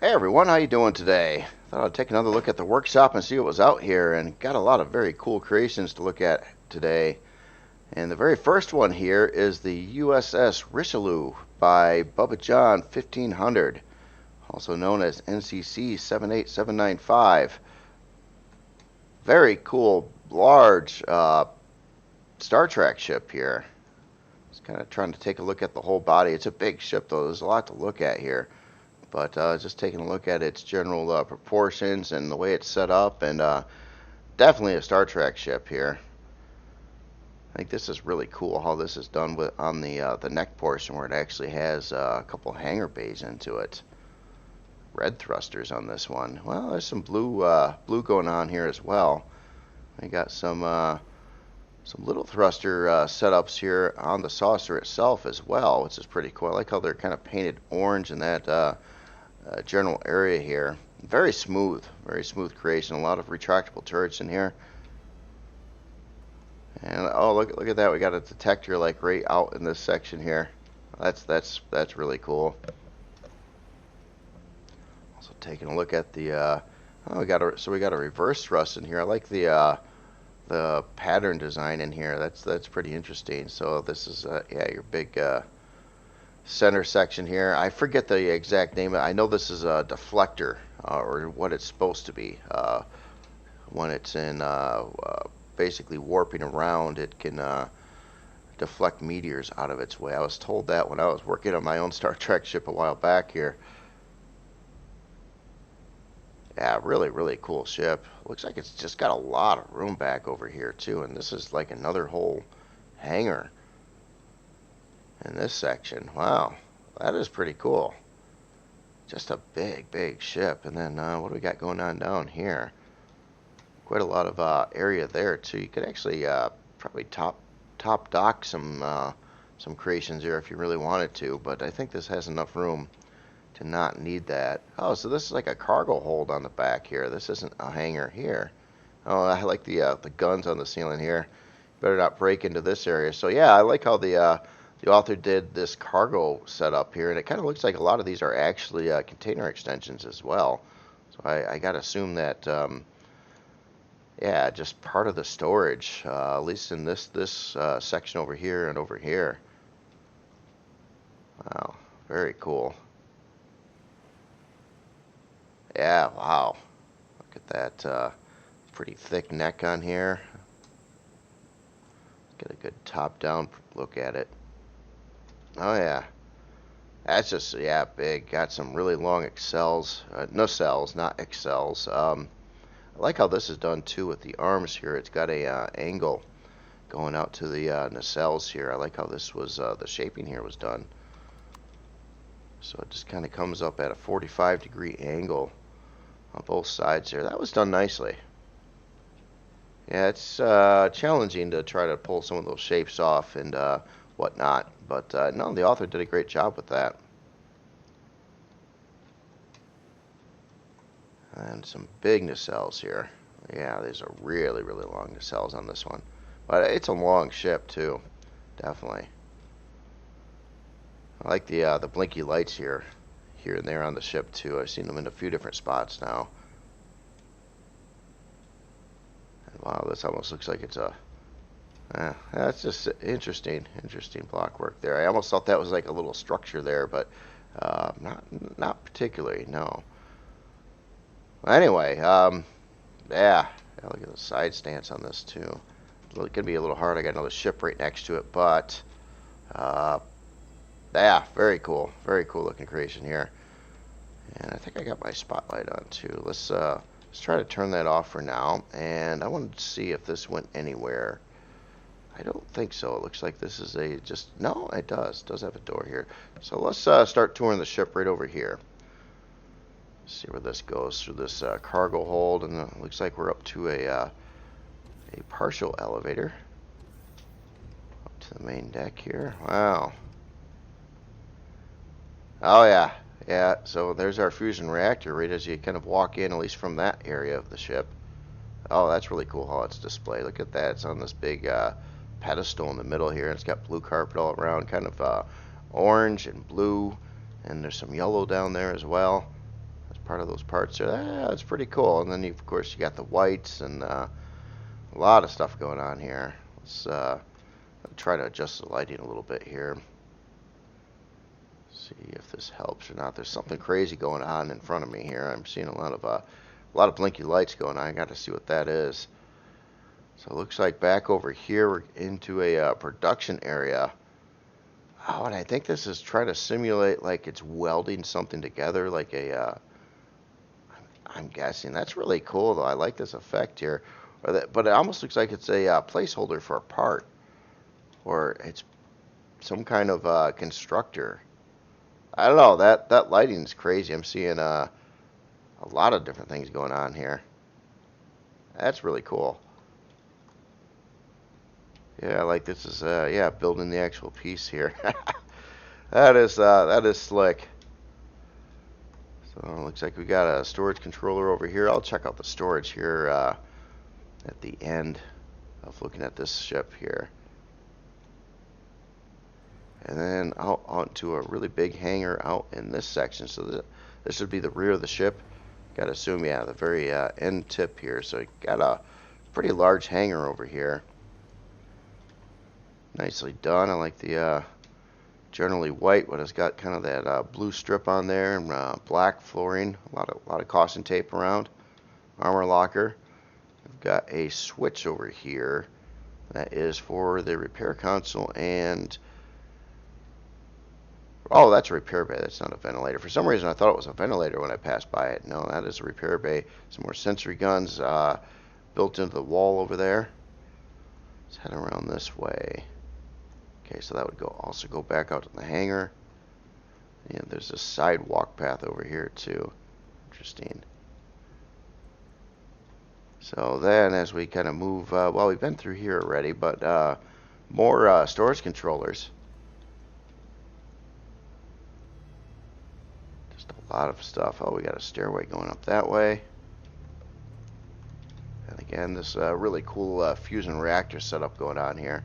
Hey everyone, how you doing today? Thought I'd take another look at the workshop and see what was out here, and got a lot of very cool creations to look at today. And the very first one here is the USS Richelieu by Bubba John 1500, also known as NCC 78795. Very cool, large Star Trek ship here. Just kind of trying to take a look at the whole body. It's a big ship though, there's a lot to look at here. But just taking a look at its general proportions and the way it's set up, and definitely a Star Trek ship here. I think this is really cool how this is done with on the neck portion, where it actually has a couple hangar bays into it. Red thrusters on this one. Well, there's some blue going on here as well. I got some little thruster setups here on the saucer itself as well, which is pretty cool. I like how they're kind of painted orange in that general area here. Very smooth creation. A lot of retractable turrets in here. And oh, look at that. We got a detector like right out in this section here. That's really cool. Also taking a look at the we got a reverse thrust in here. I like the pattern design in here. That's pretty interesting. So this is yeah, your big center section here. I forget the exact name. I know this is a deflector, or what it's supposed to be. When it's in basically warping around, it can deflect meteors out of its way. I was told that when I was working on my own Star Trek ship a while back here. Yeah, really cool ship. Looks like it's just got a lot of room back over here too, and this is like another whole hangar in this section. Wow, that is pretty cool. Just a big ship. And then what do we got going on down here? Quite a lot of area there too. You could actually probably top dock some creations here if you really wanted to, but I think this has enough room to not need that. Oh, so this is like a cargo hold on the back here. This isn't a hangar here. Oh, I like the guns on the ceiling here. Better not break into this area. So yeah, I like how the author did this cargo setup here, and it kind of looks like a lot of these are actually container extensions as well. So I got to assume that, yeah, just part of the storage, at least in this section over here and over here. Wow, very cool. Yeah, wow. Look at that pretty thick neck on here. Get a good top-down look at it. Oh yeah, that's just, yeah, big. Got some really long accels, nacelles, not accels. I like how this is done too with the arms here. It's got a angle going out to the nacelles here. I like how this was the shaping here was done. So it just kind of comes up at a 45-degree angle on both sides here. That was done nicely. Yeah, it's challenging to try to pull some of those shapes off and whatnot, but no, the author did a great job with that. And some big nacelles here. Yeah, these are really long nacelles on this one, but it's a long ship too, definitely. I like the blinky lights here and there on the ship too. I've seen them in a few different spots now. And wow, this almost looks like it's a that's just interesting block work there. I almost thought that was like a little structure there, but not particularly, no. Anyway, yeah, look at the side stance on this too. It's going to be a little hard. I got another ship right next to it, but yeah, very cool looking creation here. And I think I got my spotlight on too. Let's try to turn that off for now. And I wanted to see if this went anywhere. I don't think so. It looks like this is no, it does have a door here. So let's start touring the ship right over here. See where this goes through this cargo hold, and it looks like we're up to a partial elevator up to the main deck here. Wow. Oh yeah. So there's our fusion reactor right as you kind of walk in, at least from that area of the ship. Oh, that's really cool how it's displayed. Look at that. It's on this big pedestal in the middle here. It's got blue carpet all around, kind of orange and blue, and there's some yellow down there as well. as part of those parts there. That's pretty cool. And then, of course, you got the whites and a lot of stuff going on here. Let's try to adjust the lighting a little bit here. See if this helps or not. There's something crazy going on in front of me here. I'm seeing a lot of blinky lights going on. I got to see what that is. So it looks like back over here we're into a production area. Oh, and I think this is trying to simulate like it's welding something together, like a. I'm guessing that's really cool though. I like this effect here, but it almost looks like it's a placeholder for a part, or it's some kind of constructor. I don't know. That lighting is crazy. I'm seeing a lot of different things going on here. That's really cool. Yeah, like this is yeah, building the actual piece here. That is slick. So it looks like we got a storage controller over here. I'll check out the storage here at the end of looking at this ship here. And then out onto a really big hangar out in this section. So this would be the rear of the ship. Got to assume, yeah, the very end tip here. So you got a pretty large hangar over here. Nicely done. I like the generally white, but it's got kind of that blue strip on there and black flooring. A lot of caution tape around. Armor locker. We've got a switch over here that is for the repair console and. Oh, that's a repair bay. That's not a ventilator. For some reason, I thought it was a ventilator when I passed by it. No, that is a repair bay. Some more sensory guns built into the wall over there. Let's head around this way. Okay, so that would also go back out to the hangar. And there's a sidewalk path over here too. Interesting. So then, as we kind of move, well, we've been through here already, but more storage controllers. A lot of stuff. Oh, we got a stairway going up that way. And again, this really cool fusion reactor setup going on here.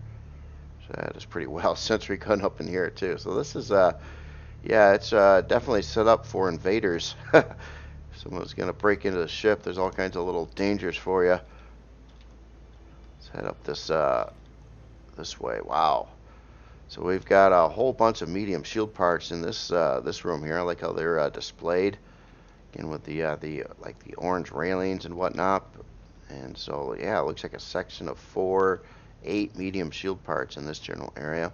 So that is pretty well. Sensory gun up in here too. So this is, yeah, it's definitely set up for invaders. If someone's going to break into the ship, there's all kinds of little dangers for you. Let's head up this way. Wow. So we've got a whole bunch of medium shield parts in this this room here. I like how they're displayed, again with the like the orange railings and whatnot. And so yeah, it looks like a section of 8 medium shield parts in this general area.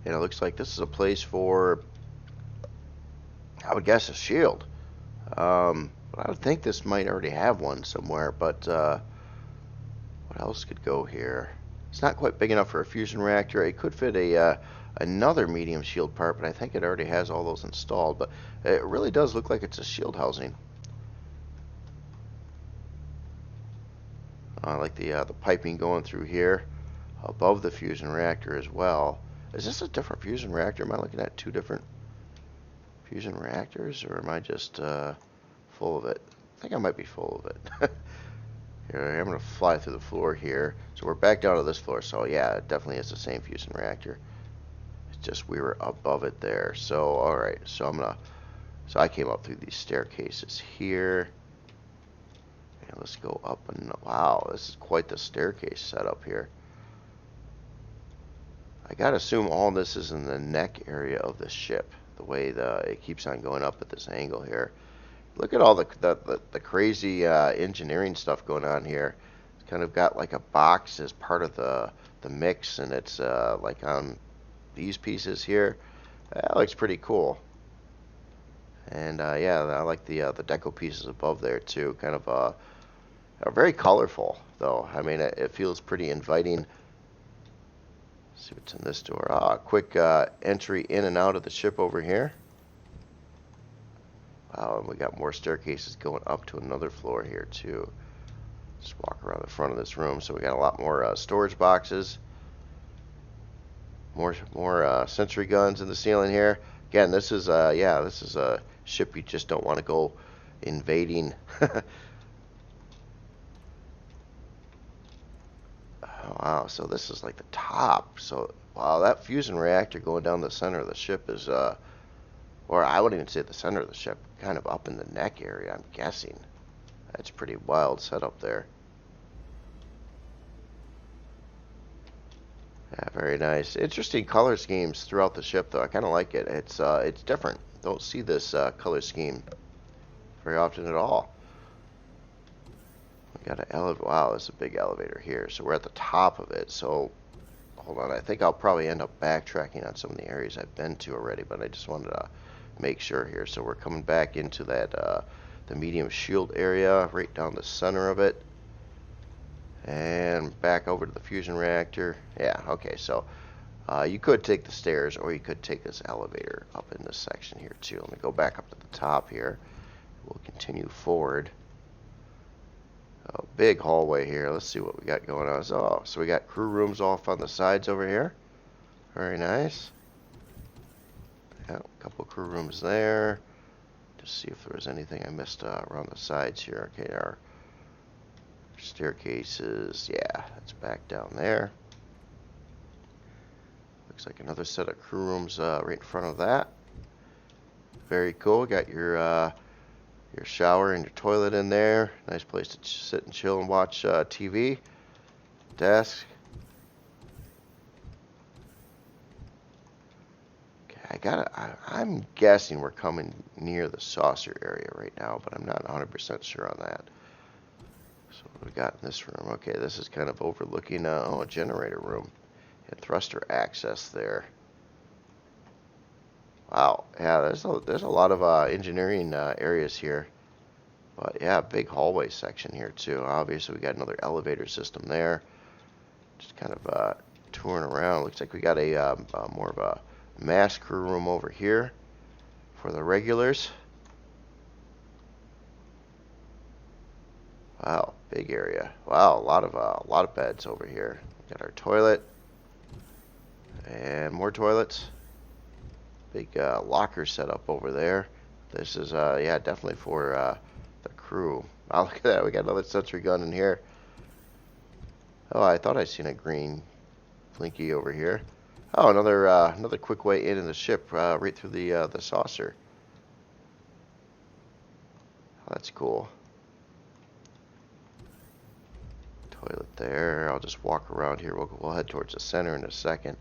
And it looks like this is a place for, I would guess, a shield. But I would think this might already have one somewhere, but what else could go here? It's not quite big enough for a fusion reactor. It could fit another medium shield part, but I think it already has all those installed. But it really does look like it's a shield housing. I like the piping going through here above the fusion reactor as well. Is this a different fusion reactor? Am I looking at 2 different fusion reactors, or am I just full of it? I think I might be full of it. Here, I'm going to fly through the floor here. So we're back down to this floor. So yeah, it definitely is the same fusion reactor. It's just we were above it there. So all right. So So I came up through these staircases here. And let's go up and wow, this is quite the staircase setup here. I gotta assume all this is in the neck area of the ship. The way it keeps on going up at this angle here. Look at all the crazy engineering stuff going on here. It's kind of got like a box as part of the mix, and it's like on these pieces here. That looks pretty cool. And yeah, I like the deco pieces above there too. Kind of very colorful though. I mean, it feels pretty inviting. Let's see what's in this door. Quick entry in and out of the ship over here. Wow, and we got more staircases going up to another floor here too. Just walk around the front of this room. So we got a lot more storage boxes. More sensory guns in the ceiling here. Again, this is yeah, this is a ship you just don't want to go invading. Oh, wow, so this is like the top. So, wow, that fusion reactor going down the center of the ship is, or I wouldn't even say the center of the ship, kind of up in the neck area, I'm guessing. That's pretty wild setup there. Yeah, very nice. Interesting color schemes throughout the ship, though. I kind of like it. It's different. Don't see this color scheme very often at all. We got an elevator. Wow, this is a big elevator here. So we're at the top of it. So hold on. I think I'll probably end up backtracking on some of the areas I've been to already, but I just wanted to make sure here. So we're coming back into that the medium shield area, right down the center of it. And back over to the fusion reactor. Yeah, okay, so you could take the stairs or you could take this elevator up in this section here too. Let me go back up to the top here. We'll continue forward. A big hallway here. Let's see what we got going on. So we got crew rooms off on the sides over here. Very nice. Yeah, a couple crew rooms there. Just see if there was anything I missed around the sides here. Okay, our staircases. Yeah, that's back down there. Looks like another set of crew rooms right in front of that. Very cool. Got your shower and your toilet in there. Nice place to sit and chill and watch TV. Desk. Okay, I'm guessing we're coming near the saucer area right now, but I'm not 100% sure on that. So what we got in this room? Okay, this is kind of overlooking a generator room and thruster access there. Wow, yeah, there's a lot of engineering areas here. But yeah, big hallway section here too. Obviously, we got another elevator system there. Just kind of touring around. Looks like we got a more of a mass crew room over here for the regulars. Wow, big area. Wow, a lot of beds over here. Got our toilet and more toilets. Big locker setup over there. This is yeah, definitely for the crew. Wow, look at that. We got another sentry gun in here. Oh, I thought I seen a green blinky over here. Oh, another quick way in the ship, right through the saucer. Oh, that's cool. Toilet there. I'll just walk around here. We'll head towards the center in a second.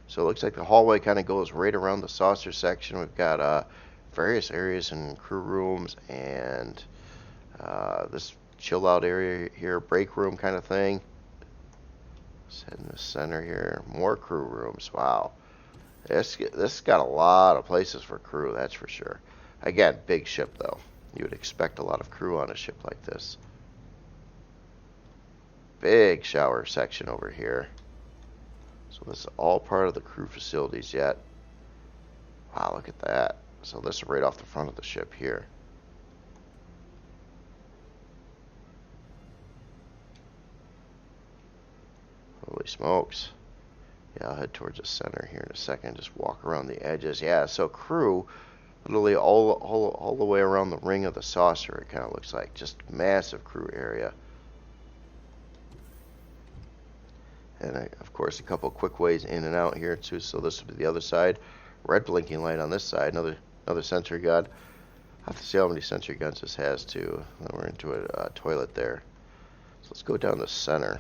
So it looks like the hallway kind of goes right around the saucer section. We've got various areas and crew rooms and this chill out area here, break room kind of thing. Let's head in the center here. More crew rooms. Wow. This got a lot of places for crew, that's for sure. Again, big ship though. You would expect a lot of crew on a ship like this. Big shower section over here. So this is all part of the crew facilities yet. Wow, look at that. So this is right off the front of the ship here. Holy smokes. Yeah, I'll head towards the center here in a second. Just walk around the edges. Yeah, so crew, literally all the way around the ring of the saucer, it kind of looks like. Just massive crew area. And of course, a couple quick ways in and out here too. So this would be the other side. Red blinking light on this side. Another sentry gun. I have to see how many sentry guns this has too. Then we're into a toilet there. So let's go down the center.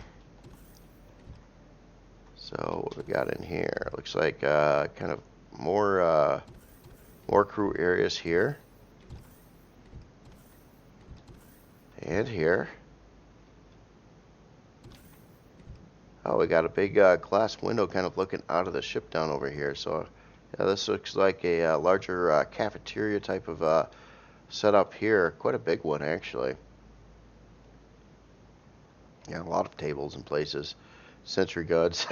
So what we got in here? Looks like kind of more crew areas here. And here. Oh, we got a big glass window kind of looking out of the ship down over here. So, yeah, this looks like a larger cafeteria type of setup here. Quite a big one, actually. Yeah, a lot of tables and places. Sentry guns.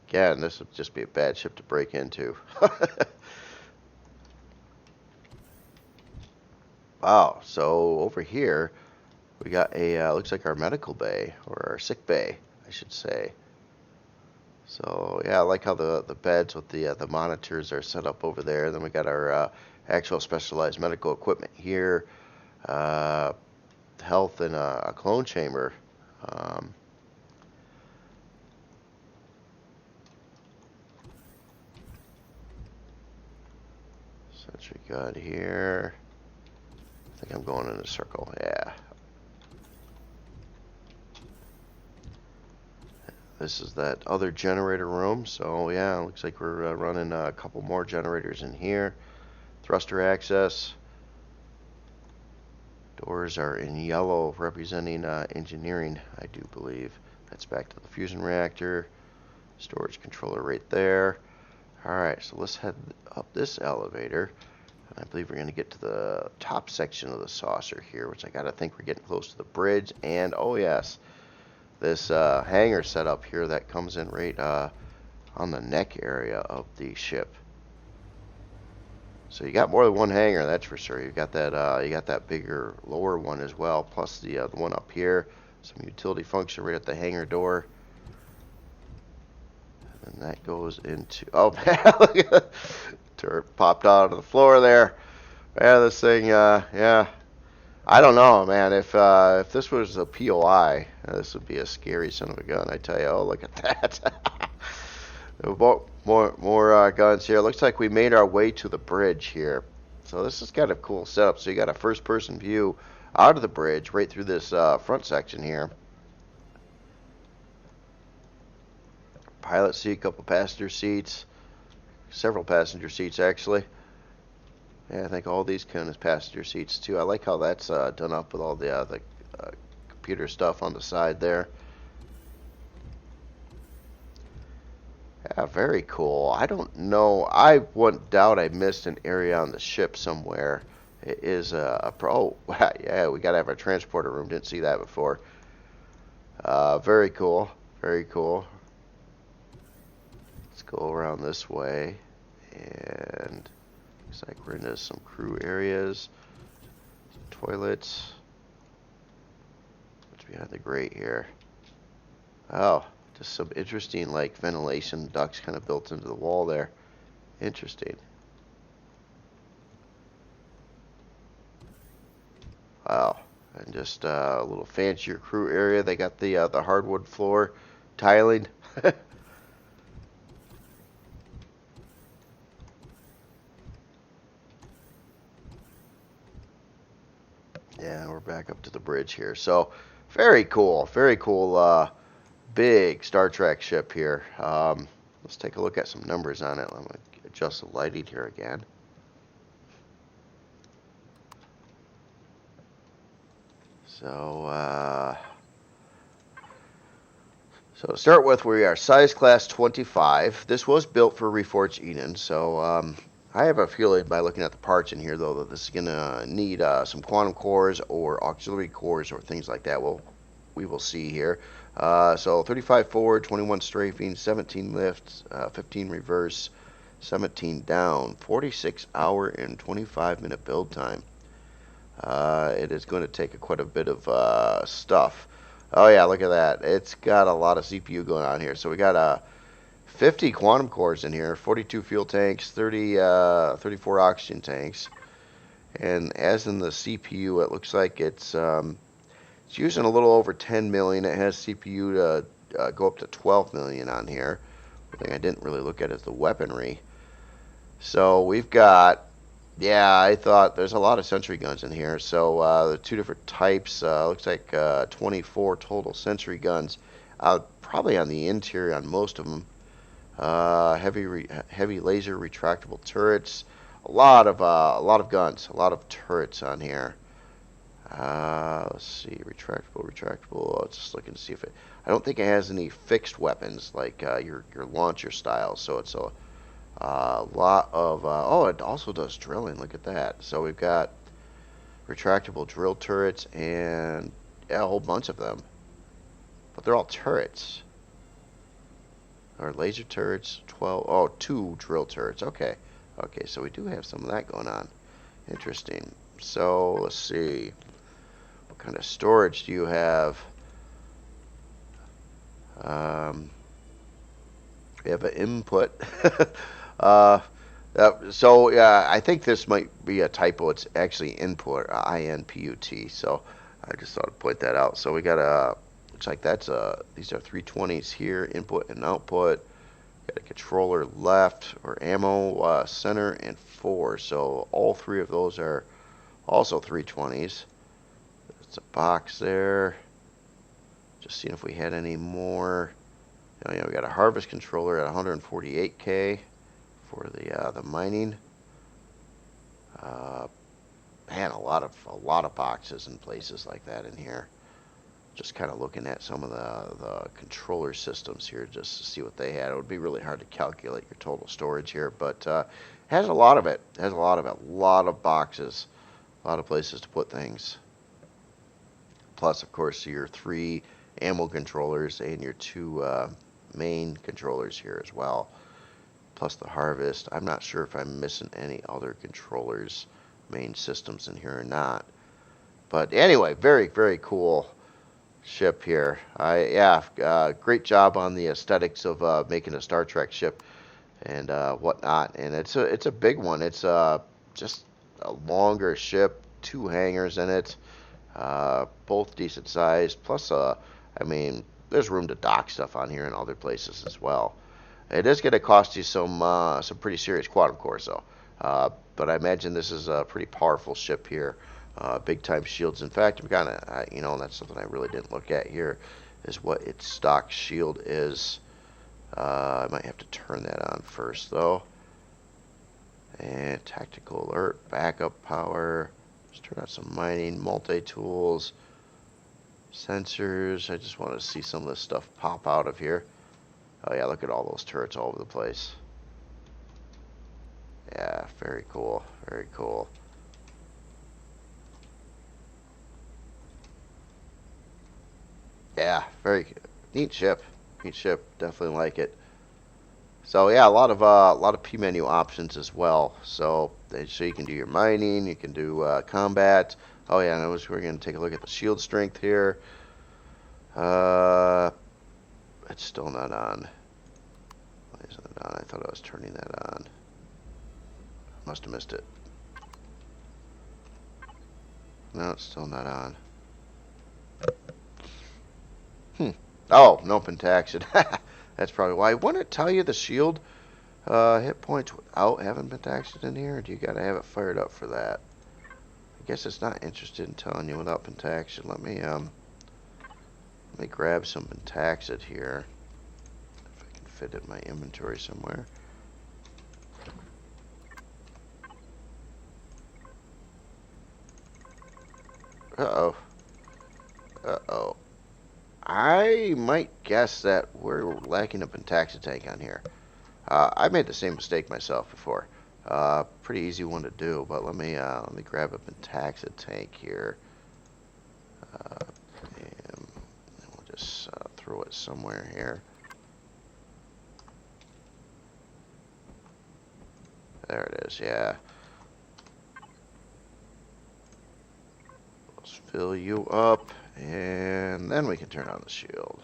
Again, this would just be a bad ship to break into. Wow, so over here, we got a, looks like our medical bay, or our sick bay, I should say. So yeah, I like how the beds with the monitors are set up over there. Then we got our actual specialized medical equipment here, health and a clone chamber. Sentry gun here. I think I'm going in a circle. Yeah. This is that other generator room. So yeah, looks like we're running a couple more generators in here. Thruster access. Doors are in yellow, representing engineering, I do believe. That's back to the fusion reactor. Storage controller right there. Alright, so let's head up this elevator. And I believe we're going to get to the top section of the saucer here, which I gotta think we're getting close to the bridge. And, oh yes, this hangar setup here that comes in right on the neck area of the ship. So you got more than one hangar, that's for sure. You got that bigger lower one as well, plus the one up here. Some utility function right at the hangar door. And that goes into, oh man, look at that. Turret popped out of the floor there. Yeah, this thing, yeah. I don't know, man. If this was a POI, this would be a scary son of a gun. I tell you. Oh, look at that. More guns here. Looks like we made our way to the bridge here. So this is kind of cool setup. So you got a first-person view out of the bridge, right through this front section here. Pilot seat, couple passenger seats, several passenger seats actually. Yeah, I think all these count as passenger seats too. I like how that's done up with all the computer stuff on the side there. Yeah, very cool. I don't know. I wouldn't doubt I missed an area on the ship somewhere. It is a pro. Oh, yeah, we gotta have a transporter room. Didn't see that before. Very cool. Very cool. Let's go around this way, and looks like we're into some crew areas, some toilets. What's behind the grate here? Oh, just some interesting like ventilation ducts kind of built into the wall there. Interesting. Wow. And just a little fancier crew area. They got the hardwood floor tiling. Yeah, we're back up to the bridge here. So, very cool. Very cool. Big Star Trek ship here. Let's take a look at some numbers on it. I'm going to adjust the lighting here again. So, so to start with, we are size class 25. This was built for Reforged Eden, so I have a feeling by looking at the parts in here, though, that this is going to need some quantum cores or auxiliary cores or things like that. We will see here. So 35 forward, 21 strafing, 17 lifts, 15 reverse, 17 down, 46 hour and 25 minute build time. It is going to take quite a bit of stuff. Oh yeah, look at that. It's got a lot of CPU going on here. So we got 50 quantum cores in here, 42 fuel tanks, 34 oxygen tanks. And as in the CPU, it looks like it's using a little over 10 million. It has CPU to go up to 12 million on here. The thing I didn't really look at is the weaponry. So we've got, yeah, I thought there's a lot of sentry guns in here. So the two different types, looks like 24 total sentry guns, probably on the interior on most of them. Heavy laser retractable turrets, a lot of guns, a lot of turrets on here. Let's see, retractable. Let's just looking to see if it. I don't think it has any fixed weapons like your launcher style. So it's a lot of. Oh, it also does drilling. Look at that. So we've got retractable drill turrets and yeah, a whole bunch of them. But they're all turrets. Or laser turrets. 12. Oh, 2 drill turrets. Okay. Okay. So we do have some of that going on. Interesting. So let's see. What kind of storage do you have? We have an input. So yeah, I think this might be a typo. It's actually input, INPUT. So I just thought I'd point that out. So we got a. Looks like that's these are 320s here, input and output. Got a controller left, or ammo center, and 4. So all 3 of those are also 320s. There's a box there. Just seeing if we had any more. Oh, yeah, we got a harvest controller at 148K for the mining. Man, a lot of boxes and places like that in here. Just kind of looking at some of the controller systems here just to see what they had. It would be really hard to calculate your total storage here, but has a lot of it. Has a lot of it. A lot of boxes, a lot of places to put things. Plus, of course, your 3 ammo controllers and your 2 main controllers here as well. Plus the harvest. I'm not sure if I'm missing any other controllers, main systems in here or not. But anyway, very, very cool ship here. Great job on the aesthetics of making a Star Trek ship and whatnot. And it's a big one. It's just a longer ship, 2 hangars in it, both decent size. Plus, I mean, there's room to dock stuff on here and other places as well. It is going to cost you some pretty serious quantum cores though. But I imagine this is a pretty powerful ship here. Big time shields. In fact, I'm kind of, you know, that's something I really didn't look at here, is what its stock shield is. I might have to turn that on first though. And tactical alert, backup power. Let's turn on some mining, multi-tools, sensors. I just want to see some of this stuff pop out of here. Oh yeah, look at all those turrets all over the place. Yeah, very cool, very cool. Yeah, very neat ship. Neat ship. Definitely like it. So yeah, a lot of P menu options as well. So you can do your mining, you can do combat. Oh yeah, and we're going to take a look at the shield strength here. It's still not on. Why isn't it on? I thought I was turning that on. Must have missed it. No, it's still not on. Oh, no pentaxid. That's probably why. Wouldn't it tell you the shield hit points without having pentaxid in here? Or do you got to have it fired up for that? I guess it's not interested in telling you without pentaxid. Let me grab some pentaxid here. If I can fit it in my inventory somewhere. Uh-oh. Uh-oh. I might guess that we're lacking a pentaxid tank on here. I made the same mistake myself before. Pretty easy one to do, but let me grab a pentaxid tank here. And we'll just throw it somewhere here. There it is, yeah. Let's fill you up. And then we can turn on the shield.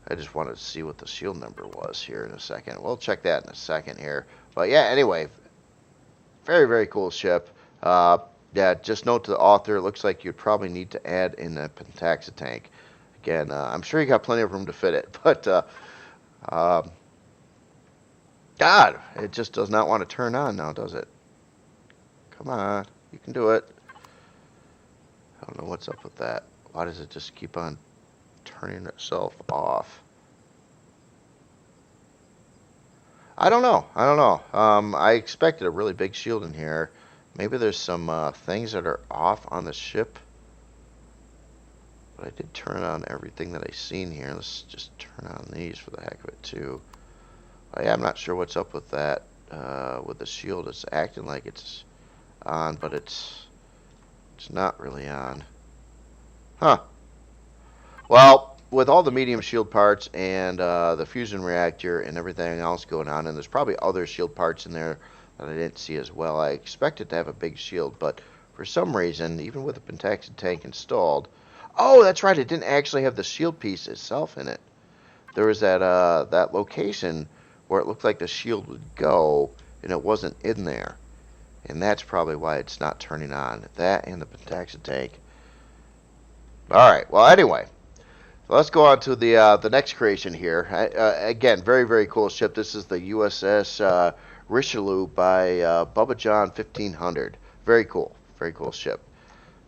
I just wanted to see what the shield number was here in a second. We'll check that in a second here. But yeah, anyway, very, very cool ship. Yeah, just note to the author, it looks like you'd probably need to add in a pentaxid tank. Again, I'm sure you got plenty of room to fit it, but God, it just does not want to turn on now, does it? Come on, you can do it. I don't know what's up with that. Why does it just keep on turning itself off? I don't know. I don't know. I expected a really big shield in here. Maybe there's some things that are off on the ship. But I did turn on everything that I seen here. Let's just turn on these for the heck of it too. Yeah, I'm not sure what's up with that. With the shield, it's acting like it's on, but it's not really on. Huh. Well, with all the medium shield parts and the fusion reactor and everything else going on, and there's probably other shield parts in there that I didn't see as well, I expected to have a big shield, but for some reason, even with the pentaxid tank installed, oh, that's right, it didn't actually have the shield piece itself in it. There was that location where it looked like the shield would go, and it wasn't in there. And that's probably why it's not turning on. That and the pentaxid tank. Alright, well anyway. Let's go on to the next creation here. Again, very very cool ship. This is the USS Richelieu by Bubba John 1500. Very cool ship.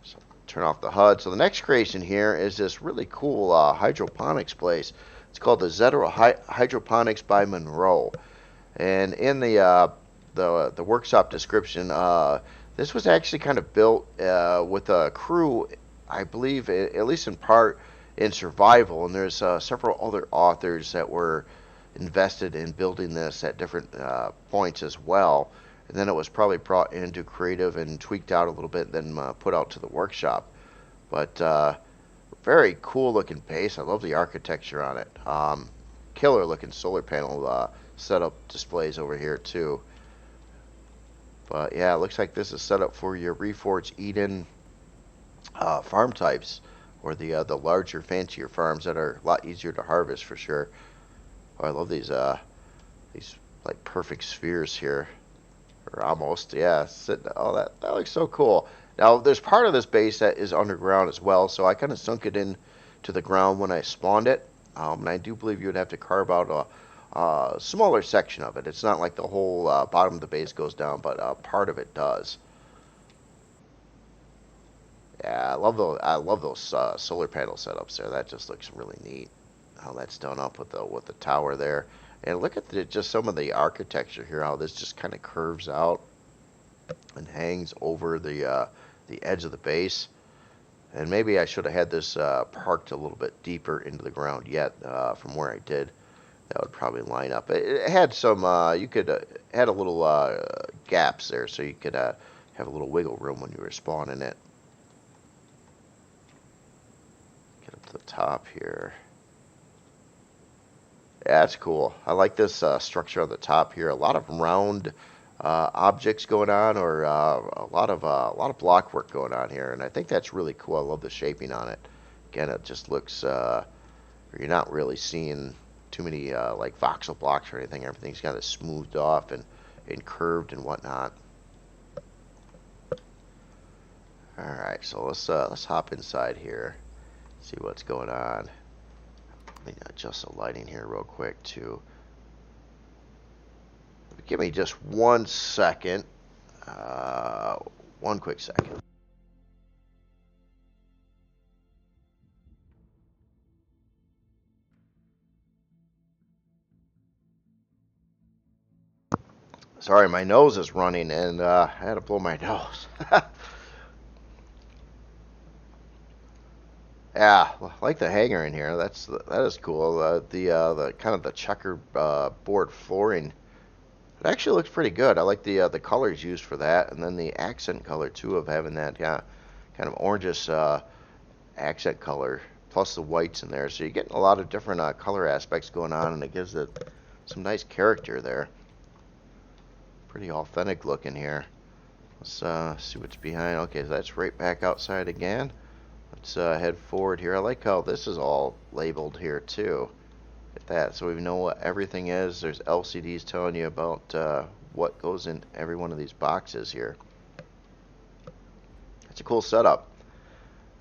So turn off the HUD. So the next creation here is this really cool hydroponics place. It's called the Zetera Hydroponics by Monroe. And in the workshop description, this was actually kind of built with a crew, I believe, at least in part, in survival. And there's several other authors that were invested in building this at different points as well. And then it was probably brought into creative and tweaked out a little bit, then put out to the workshop. But very cool looking base. I love the architecture on it. Killer looking solar panel setup displays over here too. But yeah, it looks like this is set up for your Reforged Eden farm types, or the larger, fancier farms that are a lot easier to harvest for sure. Oh, I love these like perfect spheres here, or almost. Yeah, oh, that looks so cool. Now there's part of this base that is underground as well, so I kind of sunk it in to the ground when I spawned it. And I do believe you would have to carve out a smaller section of it. It's not like the whole bottom of the base goes down, but part of it does. Yeah, I love those solar panel setups there. That just looks really neat. How that's done up with the tower there. And look at just some of the architecture here. How this just kind of curves out and hangs over the edge of the base. And maybe I should have had this parked a little bit deeper into the ground yet from where I did. That would probably line up. It had some, you could, had a little gaps there, so you could have a little wiggle room when you were spawning it. Get up to the top here. Yeah, that's cool. I like this structure on the top here. A lot of round objects going on, or a lot of block work going on here, and I think that's really cool. I love the shaping on it. Again, it just looks, you're not really seeing too many like voxel blocks or anything. Everything's kind of smoothed off and curved and whatnot. All right, so let's hop inside here, see what's going on. Let me adjust the lighting here real quick too. Give me just 1 second. One quick second. Sorry, my nose is running, and I had to blow my nose. Yeah, I like the hangar in here. That is cool. The kind of the checker board flooring. It actually looks pretty good. I like the colors used for that, and then the accent color too of having that kind of orangish accent color plus the whites in there. So you're getting a lot of different color aspects going on, and it gives it some nice character there. Pretty authentic looking here. Let's see what's behind. Okay, so that's right back outside again. Let's head forward here. I like how this is all labeled here too. At that, so we know what everything is. There's LCDs telling you about what goes in every one of these boxes here. It's a cool setup,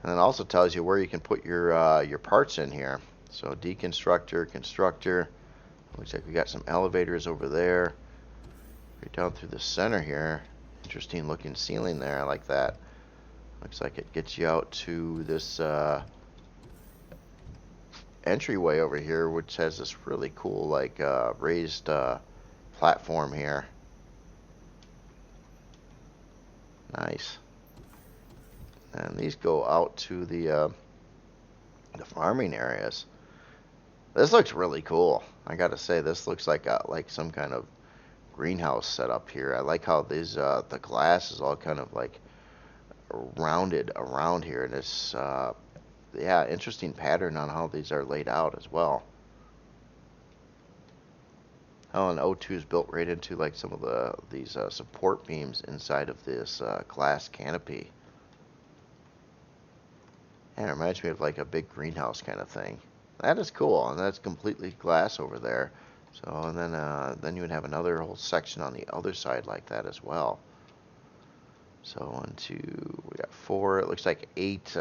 and it also tells you where you can put your parts in here. So deconstructor, constructor. Looks like we got some elevators over there. Right down through the center here. Interesting looking ceiling there. I like that. Looks like it gets you out to this entryway over here, which has this really cool like raised platform here. Nice. And these go out to the farming areas. This looks really cool. I gotta say, this looks like some kind of greenhouse setup here. I like how these the glass is all kind of like rounded around here, and it's yeah, interesting pattern on how these are laid out as well. Oh, and O2 is built right into like some of these support beams inside of this glass canopy. And it reminds me of like a big greenhouse kind of thing. That is cool, and that's completely glass over there. So, and then you would have another whole section on the other side like that as well. So 1, 2, we got 4. It looks like 8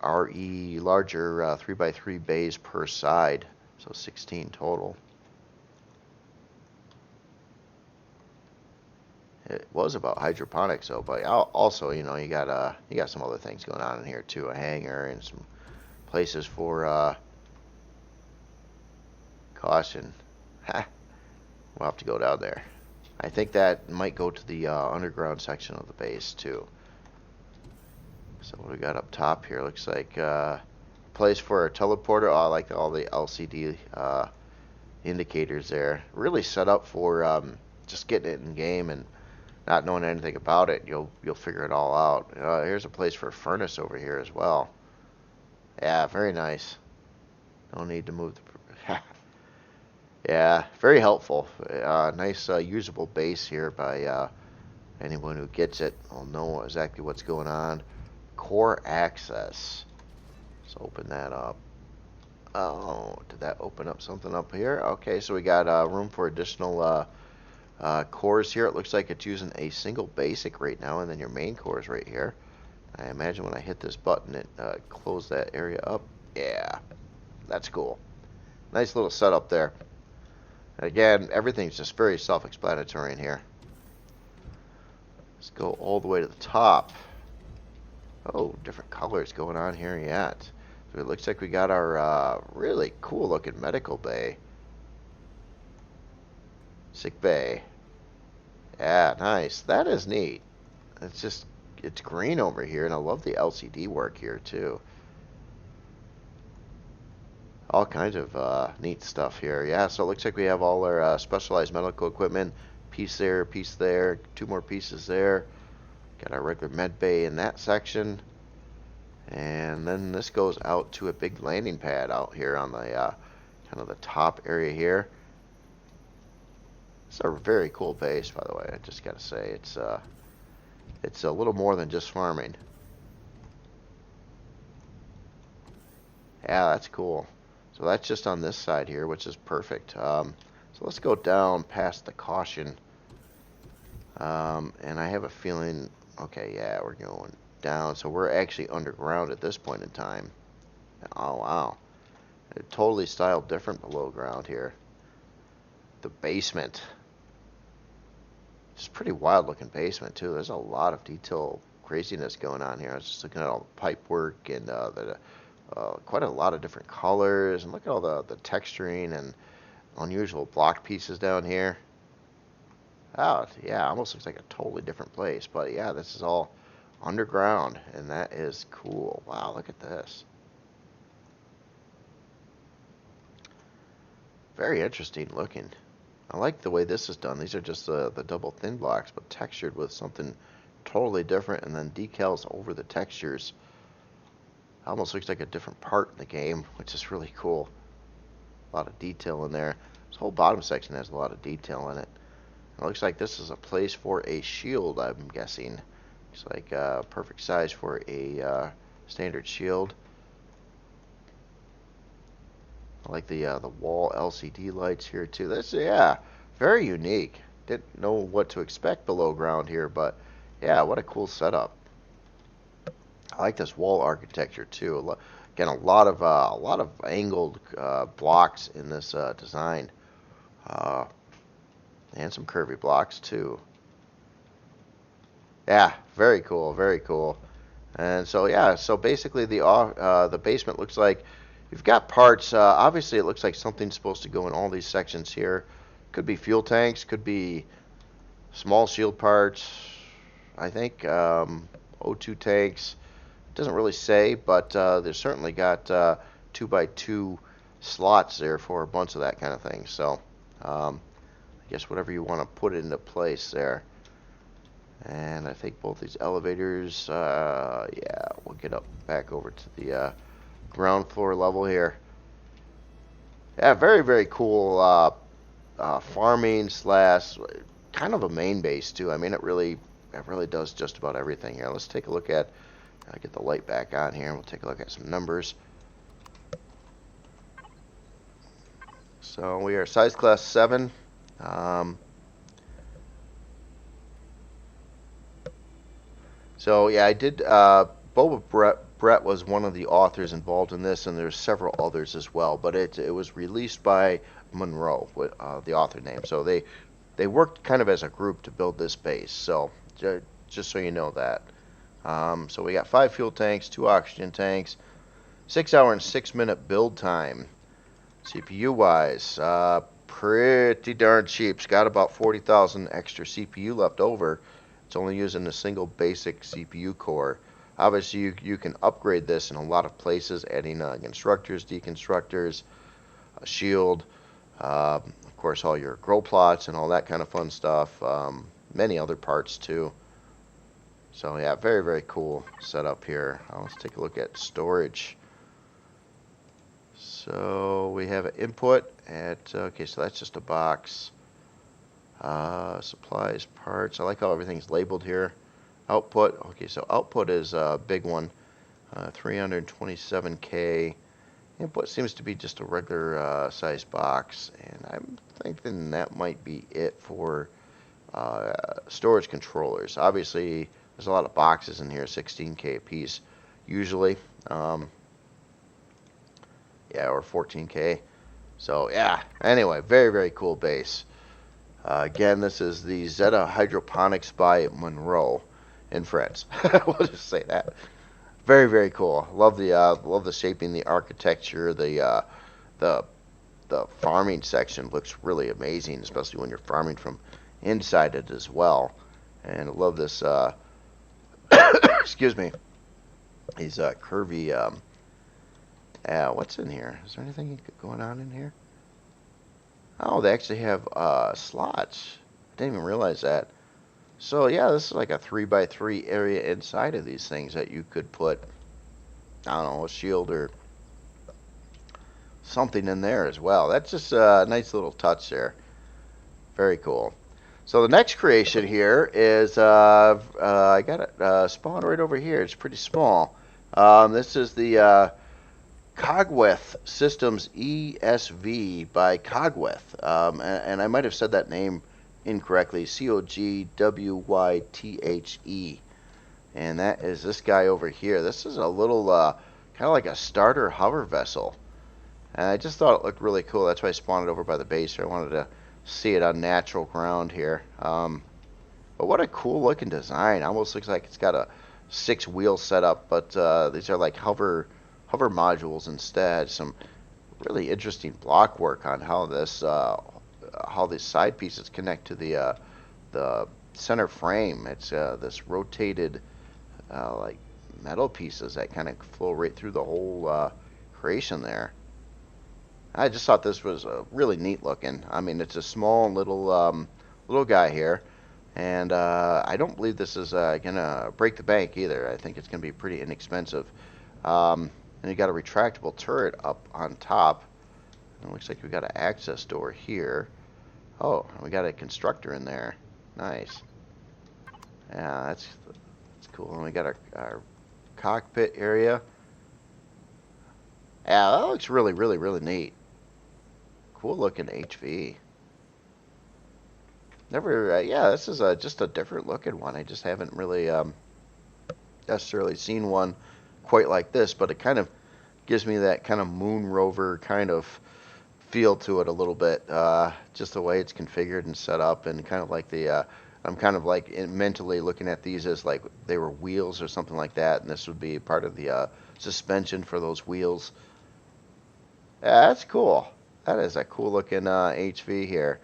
RE larger 3x3 bays per side, so 16 total. It was about hydroponics though, but also, you know, you got some other things going on in here too, a hangar and some places for caution. We'll have to go down there. I think that might go to the underground section of the base too. So what we got up top here looks like place for a teleporter. Oh, I like all the LCD indicators there. Really set up for just getting it in game and not knowing anything about it. You'll figure it all out. Here's a place for a furnace over here as well. Yeah, very nice. No need to move the... Yeah, very helpful. Nice usable base here by anyone who gets it. Will know exactly what's going on. Core access. Let's open that up. Oh, did that open up something up here? Okay, so we got room for additional cores here. It looks like it's using a single basic right now, and then your main core is right here. I imagine when I hit this button, it closed that area up. Yeah, that's cool. Nice little setup there. Again, everything's just very self-explanatory in here. Let's go all the way to the top. Oh, different colors going on here yet. So it looks like we got our really cool looking medical bay. Sick bay. Yeah, nice. That is neat. It's green over here, and I love the LCD work here too. All kinds of neat stuff here. Yeah, so it looks like we have all our specialized medical equipment. Piece there, 2 more pieces there. Got our regular med bay in that section. And then this goes out to a big landing pad out here on the kind of the top area here. It's a very cool base, by the way. I just gotta say, it's a little more than just farming. Yeah, that's cool. So that's just on this side here, which is perfect. So let's go down past the caution. And I have a feeling, okay, yeah, we're going down. So we're actually underground at this point in time. Oh, wow. It's totally styled different below ground here. The basement. It's a pretty wild looking basement too. There's a lot of detail craziness going on here. I was just looking at all the pipe work and quite a lot of different colors, and look at all the texturing and unusual block pieces down here. Oh, yeah, almost looks like a totally different place. But yeah, this is all underground, and that is cool. Wow, look at this. Very interesting looking. I like the way this is done. These are just the double thin blocks, but textured with something totally different, and then decals over the textures. Almost looks like a different part in the game, which is really cool. A lot of detail in there. This whole bottom section has a lot of detail in it. It looks like this is a place for a shield, I'm guessing. Looks like perfect size for a standard shield. I like the wall LCD lights here too. This, yeah, very unique. Didn't know what to expect below ground here, but yeah, what a cool setup. I like this wall architecture too. Again, a lot of angled blocks in this design, and some curvy blocks too. Yeah, very cool, very cool. And so yeah, so basically the basement looks like you've got parts. Obviously, it looks like something's supposed to go in all these sections here. Could be fuel tanks, could be small shield parts. I think O2 tanks. Doesn't really say, but there's certainly got 2x2 slots there for a bunch of that kind of thing. So I guess whatever you want to put it into place there. And I think both these elevators, yeah, we'll get up back over to the ground floor level here. Yeah, very, very cool farming slash kind of a main base too. I mean, it really does just about everything here. Let's take a look at, get the light back on here, and we'll take a look at some numbers. So we are size class 7. So yeah, I did Boba Brett was one of the authors involved in this, and there's several others as well. But it was released by Monroe, with the author name. So they worked kind of as a group to build this base. So just so you know that. So we got 5 fuel tanks, 2 oxygen tanks, 6 hour and 6 minute build time. CPU wise, pretty darn cheap. It's got about 40,000 extra CPU left over. It's only using a single basic CPU core. Obviously, you can upgrade this in a lot of places, adding constructors, deconstructors, a shield, of course, all your grow plots and all that kind of fun stuff. Many other parts too. So yeah, very, very cool setup here. Let's take a look at storage. So we have an input at, okay, so that's just a box. Supplies, parts. I like how everything's labeled here. Output, okay, so output is a big one. 327K. Input seems to be just a regular size box, and I'm thinking that might be it for storage controllers. Obviously, there's a lot of boxes in here, 16K a piece, usually. Yeah, or 14K. So yeah, anyway, very, very cool base. Again, this is the Zetera Hydroponics by Monroe and Friends. We'll just say that. Very, very cool. Love the shaping, the architecture, the farming section looks really amazing, especially when you're farming from inside it as well. And I love this. Excuse me. These curvy. What's in here? Is there anything going on in here? Oh, they actually have slots. I didn't even realize that. So yeah, this is like a 3x3 area inside of these things that you could put, I don't know, a shield or something in there as well. That's just a nice little touch there. Very cool. So the next creation here is, I got it spawned right over here. It's pretty small. This is the Cogweth Systems ESV by Cogweth. And I might have said that name incorrectly. Cogwythe. And that is this guy over here. This is a little kind of like a starter hover vessel. And I just thought it looked really cool. That's why I spawned it over by the base here. I wanted to see it on natural ground here. But what a cool looking design. Almost looks like it's got a 6-wheel setup, but these are like hover modules instead. Some really interesting block work on how this how these side pieces connect to the center frame. It's this rotated like metal pieces that kind of flow right through the whole creation there. I just thought this was really neat looking. I mean, it's a small little guy here, and I don't believe this is gonna break the bank either. I think it's gonna be pretty inexpensive. And you got a retractable turret up on top. It looks like we got an access door here. Oh, we got a constructor in there. Nice. Yeah, that's cool. And we got our cockpit area. Yeah, that looks really, really, really neat. Cool looking HV. Never, yeah, this is just a different looking one. I just haven't really necessarily seen one quite like this, but it kind of gives me that kind of moon rover kind of feel to it a little bit. Just the way it's configured and set up, and kind of like the I'm kind of like mentally looking at these as like they were wheels or something like that, and this would be part of the suspension for those wheels. Yeah, that's cool. That is a cool looking HV here.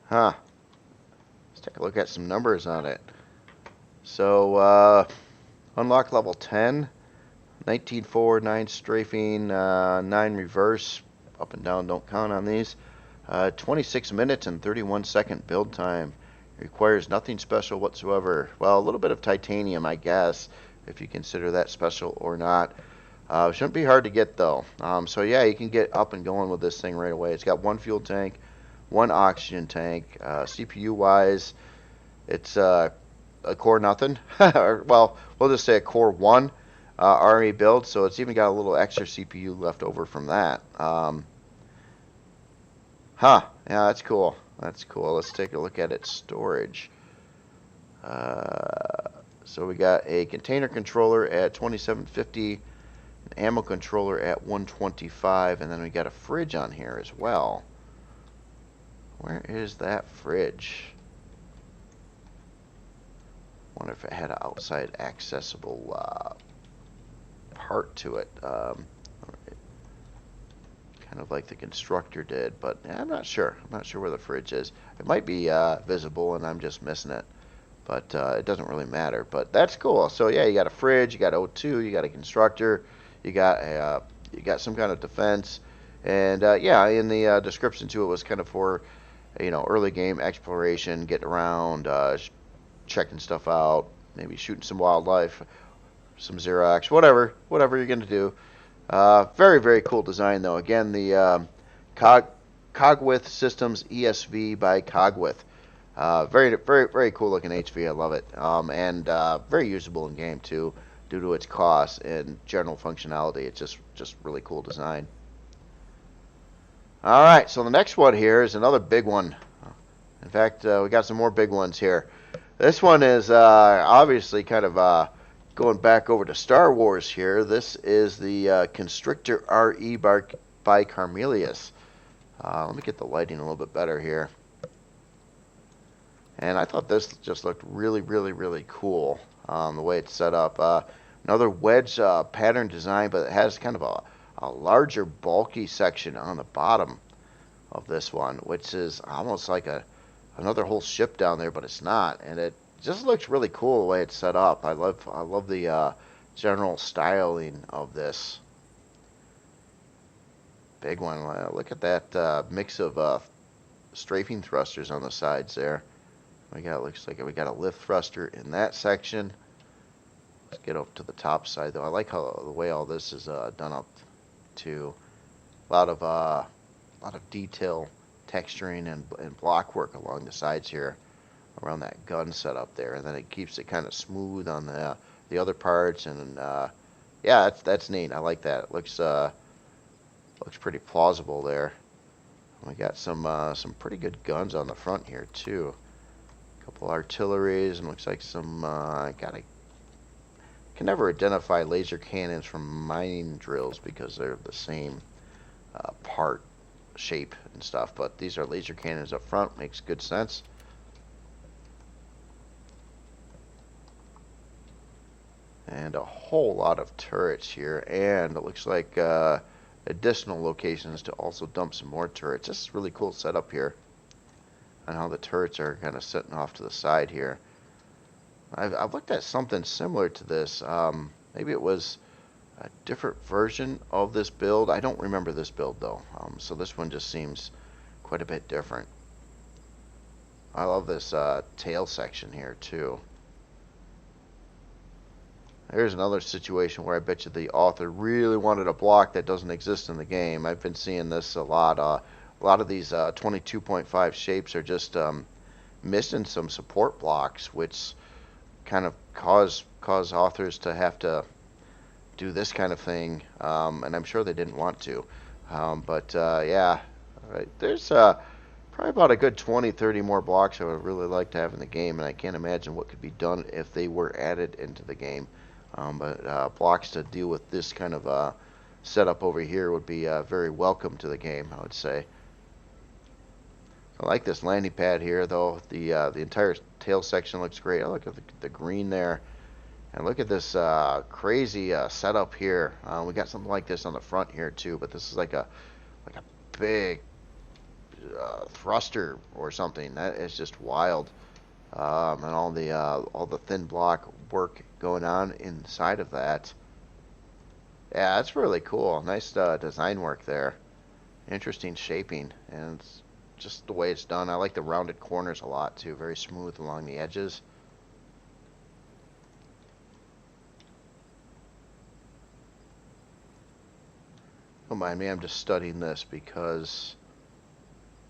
Huh. Let's take a look at some numbers on it. So, unlock level 10, 19 forward, 9 strafing, 9 reverse, up and down, don't count on these. 26 minutes and 31 second build time. Requires nothing special whatsoever. Well, a little bit of titanium, I guess, if you consider that special or not. Shouldn't be hard to get though. So yeah, you can get up and going with this thing right away. It's got 1 fuel tank, 1 oxygen tank. CPU wise, it's a core nothing. Well, we'll just say a core 1 RE build. So it's even got a little extra CPU left over from that. Yeah, that's cool. That's cool. Let's take a look at its storage. So we got a container controller at 2750, an ammo controller at 125, and then we got a fridge on here as well. Where is that fridge? Wonder if it had an outside accessible part to it. Kind of like the Constrictor did, but I'm not sure. I'm not sure where the fridge is. It might be visible and I'm just missing it, but it doesn't really matter. But that's cool. So yeah, you got a fridge, you got O2, you got a Constrictor, you got some kind of defense, and yeah, in the description too, it was kind of for early game exploration, getting around, checking stuff out, maybe shooting some wildlife, some Xerox, whatever you're gonna do. Very, very cool design, though. Again, the Cogweth Systems ESV by Cogweth. Very, very, very cool looking HV. I love it. And very usable in game too, due to its cost and general functionality. It's just really cool design. All right, so the next one here is another big one. In fact, we got some more big ones here. This one is obviously kind of going back over to Star Wars here. This is the Constrictor RE by Carmelius. Let me get the lighting a little bit better here. And I thought this just looked really, really, really cool, the way it's set up. Another wedge pattern design, but it has kind of a larger, bulky section on the bottom of this one, which is almost like another whole ship down there, but it's not. And it just looks really cool the way it's set up. I love the general styling of this. Big one. Look at that mix of strafing thrusters on the sides there. Looks like we got a lift thruster in that section. Let's get up to the top side though. I like how the way all this is done up too. A lot of detail, texturing, and block work along the sides here, around that gun setup there, and then it keeps it kind of smooth on the other parts, and yeah, that's neat. I like that. It looks pretty plausible there. We got some pretty good guns on the front here too. A couple artilleries, and looks like some can never identify laser cannons from mining drills because they're the same part, shape, and stuff. But these are laser cannons up front. Makes good sense. And a whole lot of turrets here, and it looks like additional locations to also dump some more turrets. This is really cool setup here, and how the turrets are kind of sitting off to the side here. I've looked at something similar to this. Maybe it was a different version of this build. I don't remember this build though, so this one just seems quite a bit different. I love this tail section here too. Here's another situation where I bet you the author really wanted a block that doesn't exist in the game. I've been seeing this a lot. A lot of these 22.5 shapes are just missing some support blocks, which kind of cause authors to have to do this kind of thing, and I'm sure they didn't want to. But yeah, right. There's probably about a good 20-30 more blocks I would really like to have in the game, and I can't imagine what could be done if they were added into the game. But blocks to deal with this kind of setup over here would be very welcome to the game, I would say. I like this landing pad here, though. The entire tail section looks great. I look at the green there, and look at this crazy setup here. We got something like this on the front here too, but this is like a big thruster or something. That is just wild. And all the thin block work going on inside of that. Yeah, that's really cool. Nice design work there. Interesting shaping, and it's just the way it's done. I like the rounded corners a lot too. Very smooth along the edges. Don't mind me, I'm just studying this because...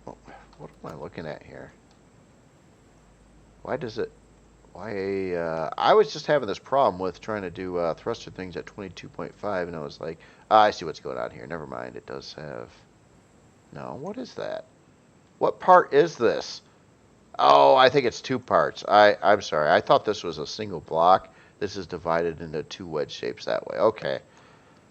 Oh, what am I looking at here? Why does it... Why... I was just having this problem with trying to do thruster things at 22.5, and I was like, I see what's going on here. Never mind, it does have... No, what is that? What part is this? Oh, I think it's two parts. I'm sorry. I thought this was a single block. This is divided into two wedge shapes that way. Okay.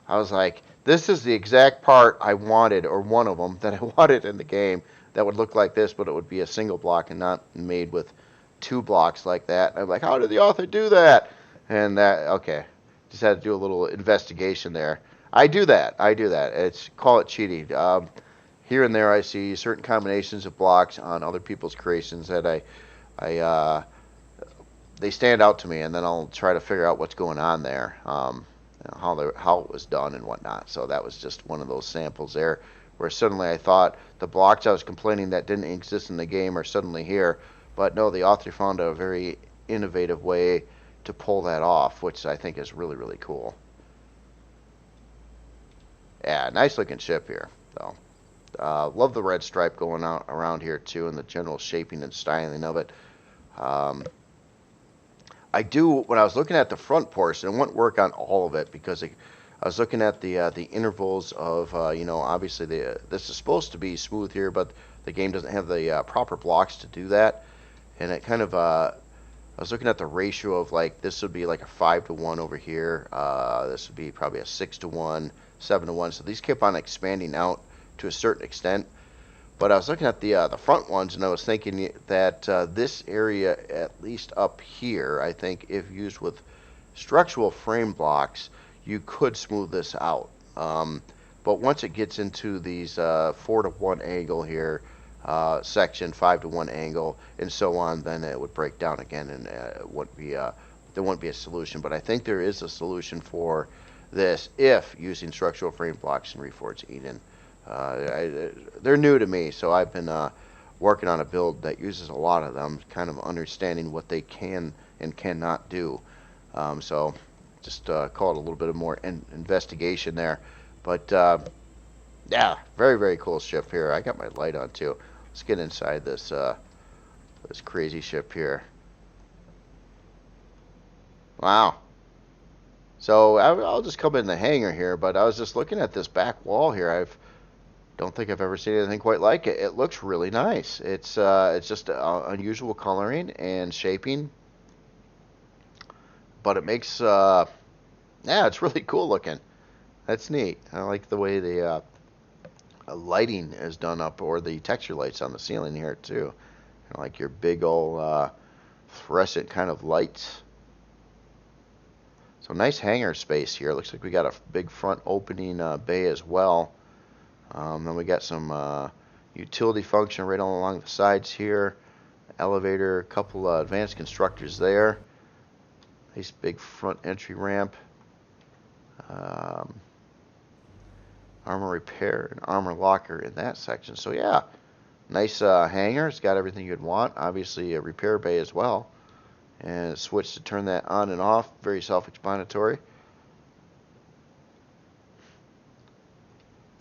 I was like, this is the exact part I wanted, or one of them that I wanted in the game that would look like this, but it would be a single block and not made with two blocks like that. And I'm like, how did the author do that? And that, okay, just had to do a little investigation there. I do that. I do that. Call it cheating. Here and there, I see certain combinations of blocks on other people's creations that I they stand out to me, and then I'll try to figure out what's going on there, how it was done and whatnot. So that was just one of those samples there, where suddenly I thought the blocks I was complaining that didn't exist in the game are suddenly here, but no, the author found a very innovative way to pull that off, which I think is really, really cool. Yeah, nice looking ship here, though. Love the red stripe going out around here too, and the general shaping and styling of it. Um, I do, when I was looking at the front portion, it wouldn't work on all of it because I was looking at the intervals of, obviously this is supposed to be smooth here, but the game doesn't have the proper blocks to do that. And it kind of, I was looking at the ratio of like, this would be like a 5-to-1 over here. This would be probably a 6-to-1, 7-to-1. So these kept on expanding out to a certain extent. But I was looking at the front ones, and I was thinking that this area, at least up here, I think if used with structural frame blocks, you could smooth this out. But once it gets into these 4-to-1 angle here, section 5-to-1 angle, and so on, then it would break down again, and it wouldn't be there wouldn't be a solution. But I think there is a solution for this if using structural frame blocks in Reforged Eden. They're new to me, so I've been working on a build that uses a lot of them, kind of understanding what they can and cannot do. So just call it a little bit of more investigation there. But yeah, very, very cool ship here. I got my light on too. Let's get inside this this crazy ship here. Wow. So I'll just come in the hangar here, but I was just looking at this back wall here. Don't think I've ever seen anything quite like it. It looks really nice. It's just unusual coloring and shaping, but it makes yeah, it's really cool looking. That's neat. I like the way the lighting is done up, or the texture lights on the ceiling here too. Kind of like your big old fluorescent kind of lights. So nice hangar space here. Looks like we got a big front opening bay as well. Then we got some utility function right all along the sides here. Elevator, a couple advanced constructors there. Nice big front entry ramp. Armor repair and armor locker in that section. So yeah, nice hangar. It's got everything you'd want. Obviously a repair bay as well. And a switch to turn that on and off. Very self-explanatory.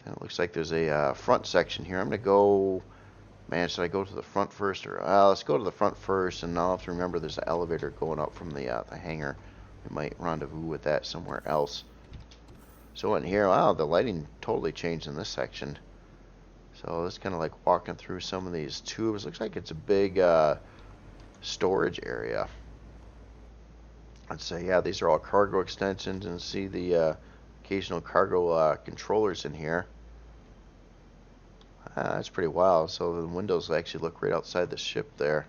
And it looks like there's a front section here. I'm going to go, man, should I go to the front first? Or let's go to the front first, and I'll have to remember there's an elevator going up from the hangar. We might rendezvous with that somewhere else. So in here, wow, the lighting totally changed in this section. So it's kind of like walking through some of these tubes. Looks like it's a big storage area. I'd say, yeah, these are all cargo extensions, and see the occasional cargo controllers in here. That's pretty wild. So the windows actually look right outside the ship there.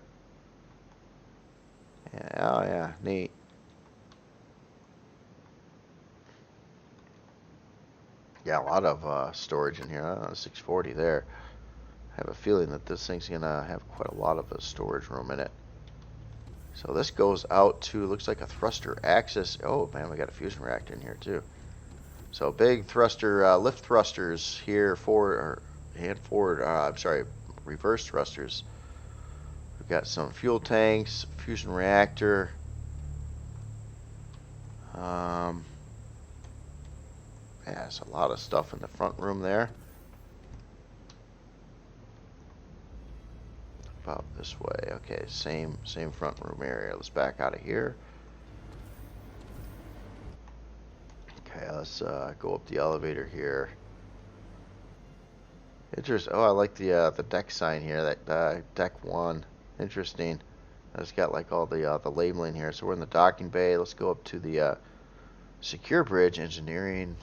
Yeah, oh yeah, neat. Yeah, a lot of storage in here. 640 there. I have a feeling that this thing's gonna have quite a lot of a storage room in it. So this goes out to, looks like a thruster axis. Oh man, we got a fusion reactor in here too. So big thruster, lift thrusters here, reverse thrusters. We've got some fuel tanks, fusion reactor. Yeah, there's a lot of stuff in the front room there. About this way. Okay, same front room area. Let's back out of here. Okay, let's go up the elevator here. Interesting. Oh, I like the deck sign here. That deck 1. Interesting. It's got like all the labeling here. So we're in the docking bay. Let's go up to the secure bridge engineering.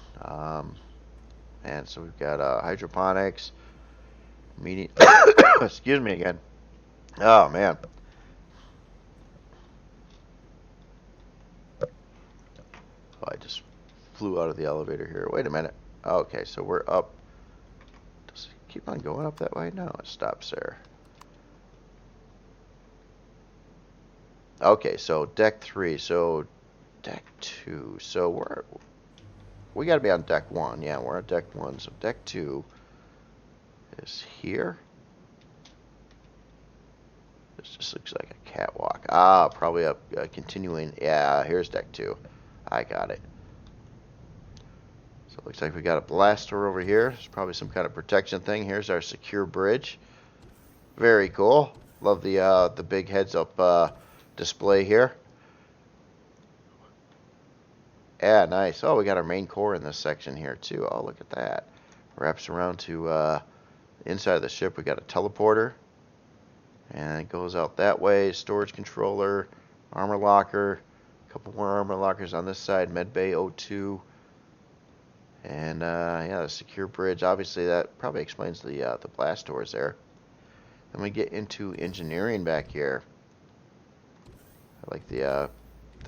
And so we've got hydroponics, medium. Excuse me again. Oh man. Oh, I just flew out of the elevator here. Wait a minute. Okay, so we're up. Does it keep on going up that way? No, it stops there. Okay, so deck 3. So deck 2. So we got to be on deck 1. Yeah, we're on deck 1. So deck 2 is here. This just looks like a catwalk. Ah, probably up continuing. Yeah, here's deck 2. I got it. So it looks like we got a blast door over here. There's probably some kind of protection thing. Here's our secure bridge. Very cool. Love the big heads-up display here. Yeah, nice. Oh, we got our main core in this section here too. Oh, look at that. Wraps around to inside of the ship. We got a teleporter, and it goes out that way. Storage controller, armor locker, a couple more armor lockers on this side. Medbay O2, and yeah, the secure bridge. Obviously, that probably explains the blast doors there. Then we get into engineering back here. I like the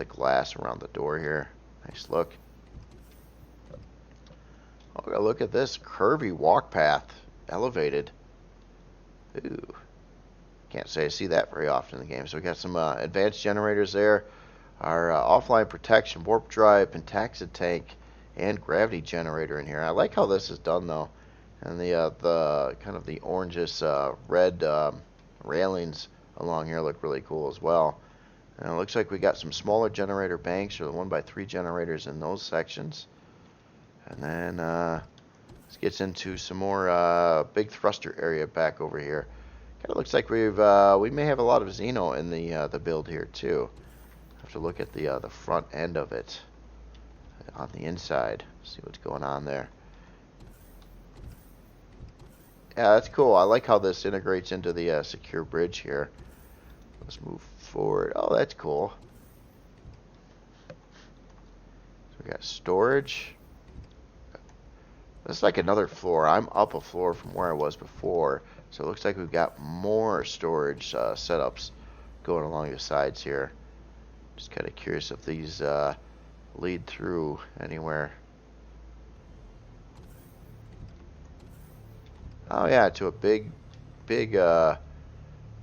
glass around the door here. Nice look. Oh, look at this curvy walk path, elevated. Ooh, can't say I see that very often in the game. So we got some advanced generators there. Our offline protection, warp drive, pentaxid tank, and gravity generator in here. I like how this is done though, and the kind of the orangish red railings along here look really cool as well. And it looks like we got some smaller generator banks, or the 1x3 generators in those sections. And then this gets into some more big thruster area back over here. Kind of looks like we may have a lot of Xeno in the build here too. Have to look at the front end of it on the inside. See what's going on there. Yeah, that's cool. I like how this integrates into the secure bridge here. Let's move forward. Oh, that's cool. So we got storage. This is like another floor. I'm up a floor from where I was before. So it looks like we've got more storage setups going along the sides here. Just kind of curious if these lead through anywhere. Oh yeah, to a big,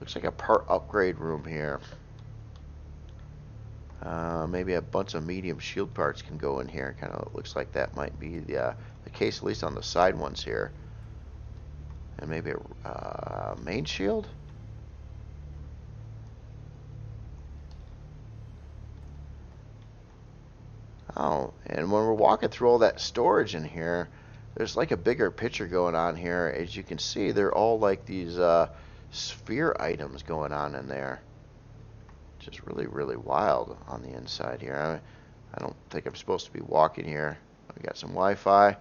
looks like a part upgrade room here. Maybe a bunch of medium shield parts can go in here. Kind of looks like that might be the case, at least on the side ones here. And maybe a main shield? Oh, and when we're walking through all that storage in here, there's like a bigger picture going on here. As you can see, they're all like these sphere items going on in there. Which is really, really wild on the inside here. I don't think I'm supposed to be walking here. We got some Wi-Fi.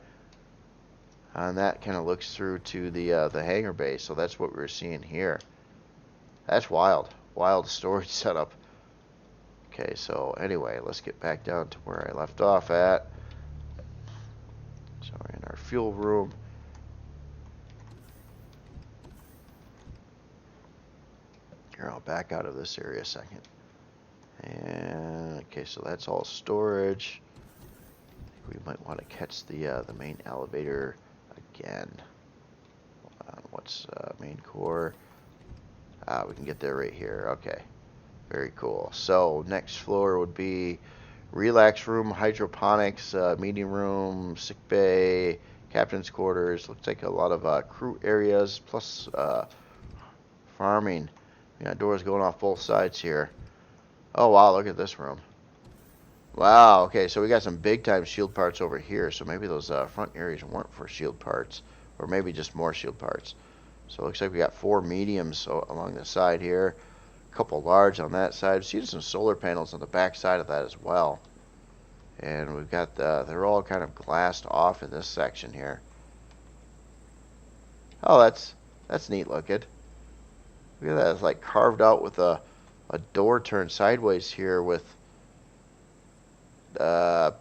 And that kind of looks through to the hangar bay. So that's what we're seeing here. That's wild. Wild storage setup. Okay, so anyway, let's get back down to where I left off at. So we're in our fuel room. Here, I'll back out of this area a second. And okay, so that's all storage. I think we might want to catch the main elevator again. What's main core? We can get there right here. Okay, very cool. So next floor would be relax room, hydroponics, meeting room, sick bay, captain's quarters. Looks like a lot of crew areas plus farming. We got doors going off both sides here. Oh wow, look at this room. Wow, okay, so we got some big time shield parts over here. So maybe those front areas weren't for shield parts, or maybe just more shield parts. So it looks like we got 4 mediums along the side here, a couple large on that side. See some solar panels on the back side of that as well. And we've got they're all kind of glassed off in this section here. Oh, that's neat looking. Look at that. It's like carved out with a door turned sideways here with, yeah,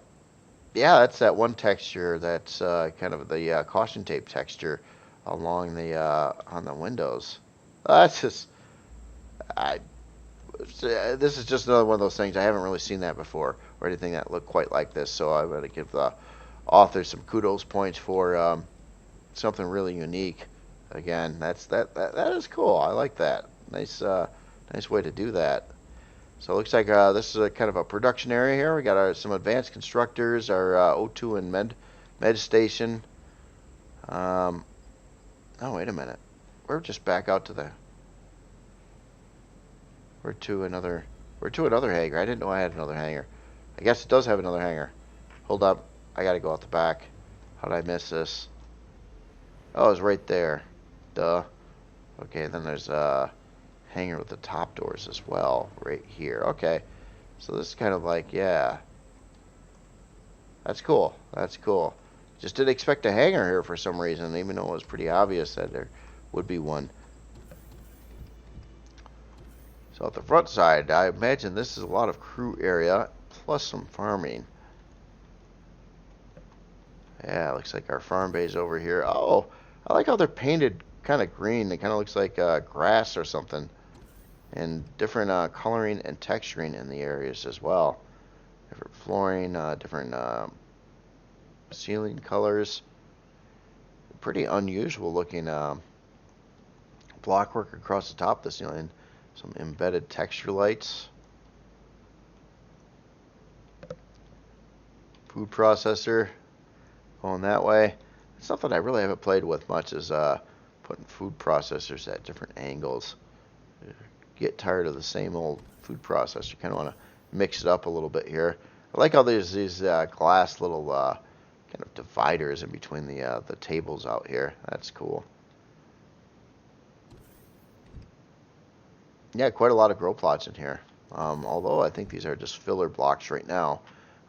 that's that one texture. That's kind of the caution tape texture along the on the windows. That's just, I this is just another one of those things. I haven't really seen that before or anything that looked quite like this. So I'm going to give the author some kudos points for something really unique. Again, that is cool. I like that. Nice way to do that. So it looks like this is a kind of a production area here. We got some advanced constructors, our O2 and med station. Oh, wait a minute. We're just back out to the. We're to another hangar. I didn't know I had another hangar. I guess it does have another hangar. Hold up. I gotta go out the back. How did I miss this? Oh, it's right there. Duh. Okay, then there's a hangar with the top doors as well, right here. Okay. So this is kind of like, yeah. That's cool. That's cool. Just didn't expect a hangar here for some reason, even though it was pretty obvious that there would be one. So at the front side, I imagine this is a lot of crew area, plus some farming. Yeah, looks like our farm base over here. Oh, I like how they're painted kind of green. It kind of looks like grass or something. And different coloring and texturing in the areas as well. Different flooring, different ceiling colors. Pretty unusual looking blockwork across the top of the ceiling. Some embedded texture lights. Food processor going that way. Something I really haven't played with much is putting food processors at different angles. Get tired of the same old food processor. Kind of want to mix it up a little bit here. I like how there's these glass little kind of dividers in between the tables out here. That's cool. Yeah, quite a lot of grow plots in here. Although I think these are just filler blocks right now,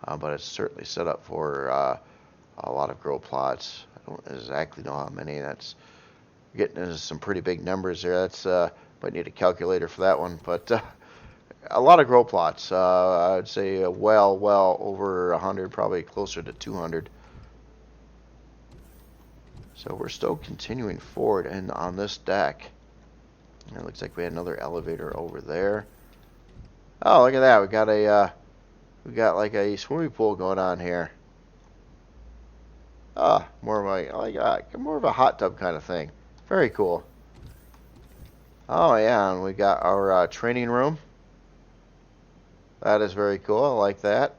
but it's certainly set up for a lot of grow plots. I don't exactly know how many. That's getting into some pretty big numbers there. That's might need a calculator for that one, but a lot of grow plots. I would say well over 100, probably closer to 200. So we're still continuing forward and on this deck. It looks like we had another elevator over there. Oh, look at that! We got like a swimming pool going on here. Ah, more of a hot tub kind of thing. Very cool. Oh yeah, and we got our training room. That is very cool. I like that.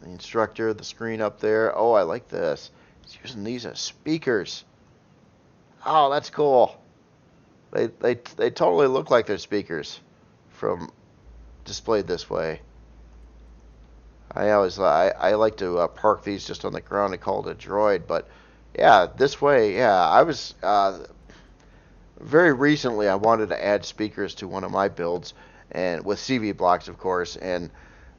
The instructor, the screen up there. Oh, I like this. He's using these as speakers. Oh, that's cool. They totally look like they're speakers from displayed this way. I like to park these just on the ground and call it a droid, but yeah, this way, yeah, I was very recently I wanted to add speakers to one of my builds, and with CV blocks, of course, and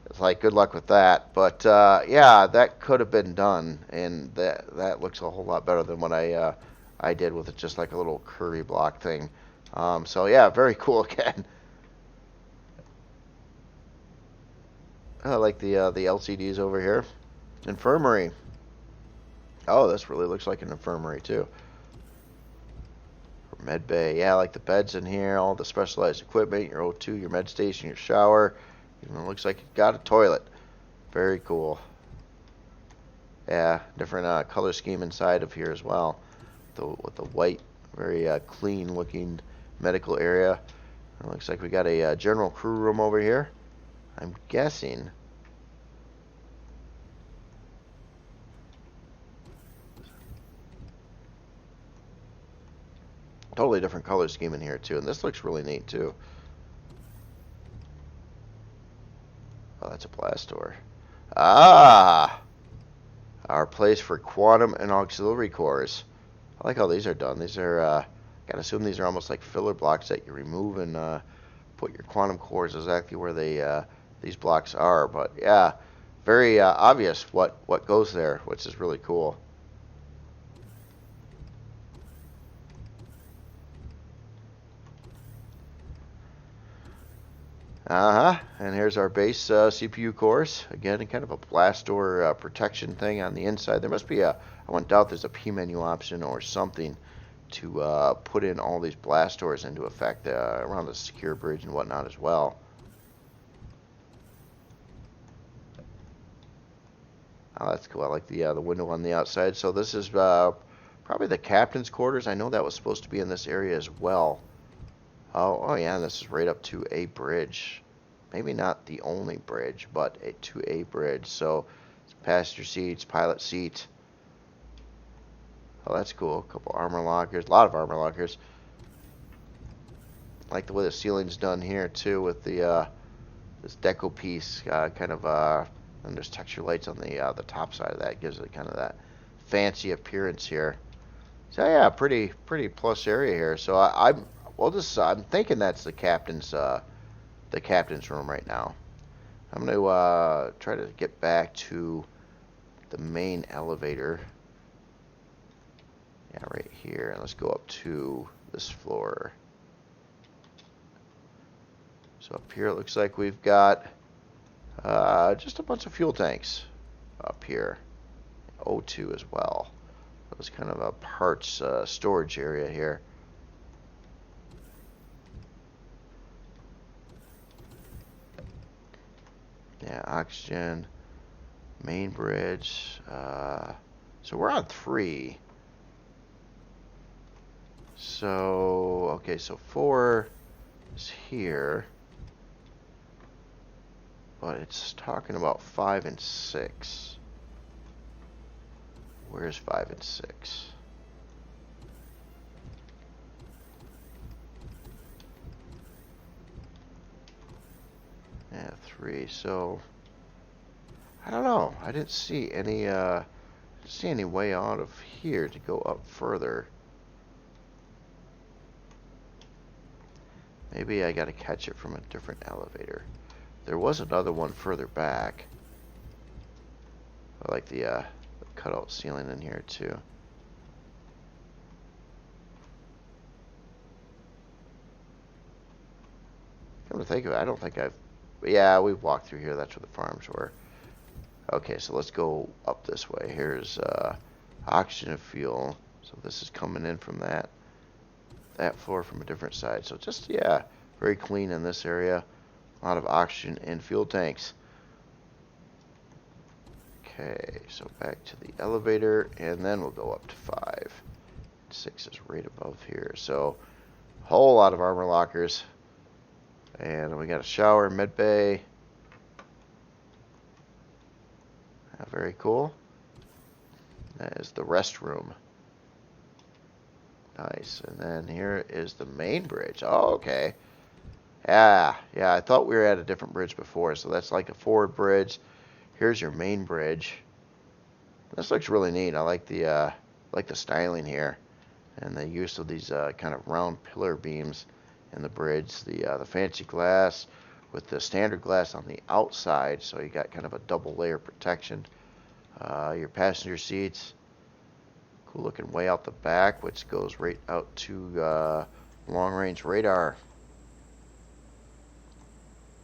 it's like good luck with that. But yeah, that could have been done, and that looks a whole lot better than what I did with it, just like a little curry block thing. So yeah, very cool again. I like the LCDs over here. Infirmary. Oh, this really looks like an infirmary too. Med bay. Yeah, I like the beds in here, all the specialized equipment, your O2, your med station, your shower. Even looks like it got a toilet. Very cool. Yeah, different color scheme inside of here as well. With the white, very clean looking medical area. It looks like we got a general crew room over here. I'm guessing. Totally different color scheme in here too, and this looks really neat too. Oh, that's a blast door. Ah! Our place for quantum and auxiliary cores. I like how these are done. These are, gotta assume these are almost like filler blocks that you remove and put your quantum cores exactly where these blocks are. But yeah, very obvious what goes there, which is really cool. And here's our base CPU cores. Again, kind of a blast door protection thing on the inside. There must be I wouldn't doubt there's a P menu option or something to put in all these blast doors into effect around the secure bridge and whatnot as well. Oh, that's cool. I like the window on the outside. So this is probably the captain's quarters. I know that was supposed to be in this area as well. Oh yeah, this is right up to a bridge. Maybe not the only bridge, but to a bridge. So passenger seats, pilot seat. Oh, that's cool. A couple armor lockers, a lot of armor lockers. I like the way the ceiling's done here too, with the this deco piece, kind of and there's texture lights on the top side of that. Gives it kind of that fancy appearance here. So yeah, pretty plush area here. So I'm thinking that's the captain's room right now. I'm gonna try to get back to the main elevator. Yeah, right here, and let's go up to this floor. So up here it looks like we've got just a bunch of fuel tanks up here. O2 as well. It was kind of a parts storage area here. Yeah, oxygen, main bridge. So we're on 3. So, okay, so 4 is here. But it's talking about 5 and 6. Where's 5 and 6? Yeah, 3. So I don't know. I didn't see any way out of here to go up further. Maybe I got to catch it from a different elevator. There was another one further back. I like the cutout ceiling in here too. Come to think of it, I don't think I've... Yeah, we've walked through here. That's where the farms were. Okay, so let's go up this way. Here's oxygen and fuel. So this is coming in from that floor from a different side. So just, yeah, very clean in this area. A lot of oxygen and fuel tanks. Okay, so back to the elevator, and then we'll go up to 5. 6 is right above here. So a whole lot of armor lockers. And we got a shower, med bay. Very cool. That is the restroom. Nice. And then here is the main bridge. Oh, okay. Yeah, I thought we were at a different bridge before. So that's like a forward bridge. Here's your main bridge. This looks really neat. I like the styling here, and the use of these kind of round pillar beams in the bridge. The fancy glass with the standard glass on the outside, so you got kind of a double layer protection. Your passenger seats, cool looking way out the back, which goes right out to long range radar.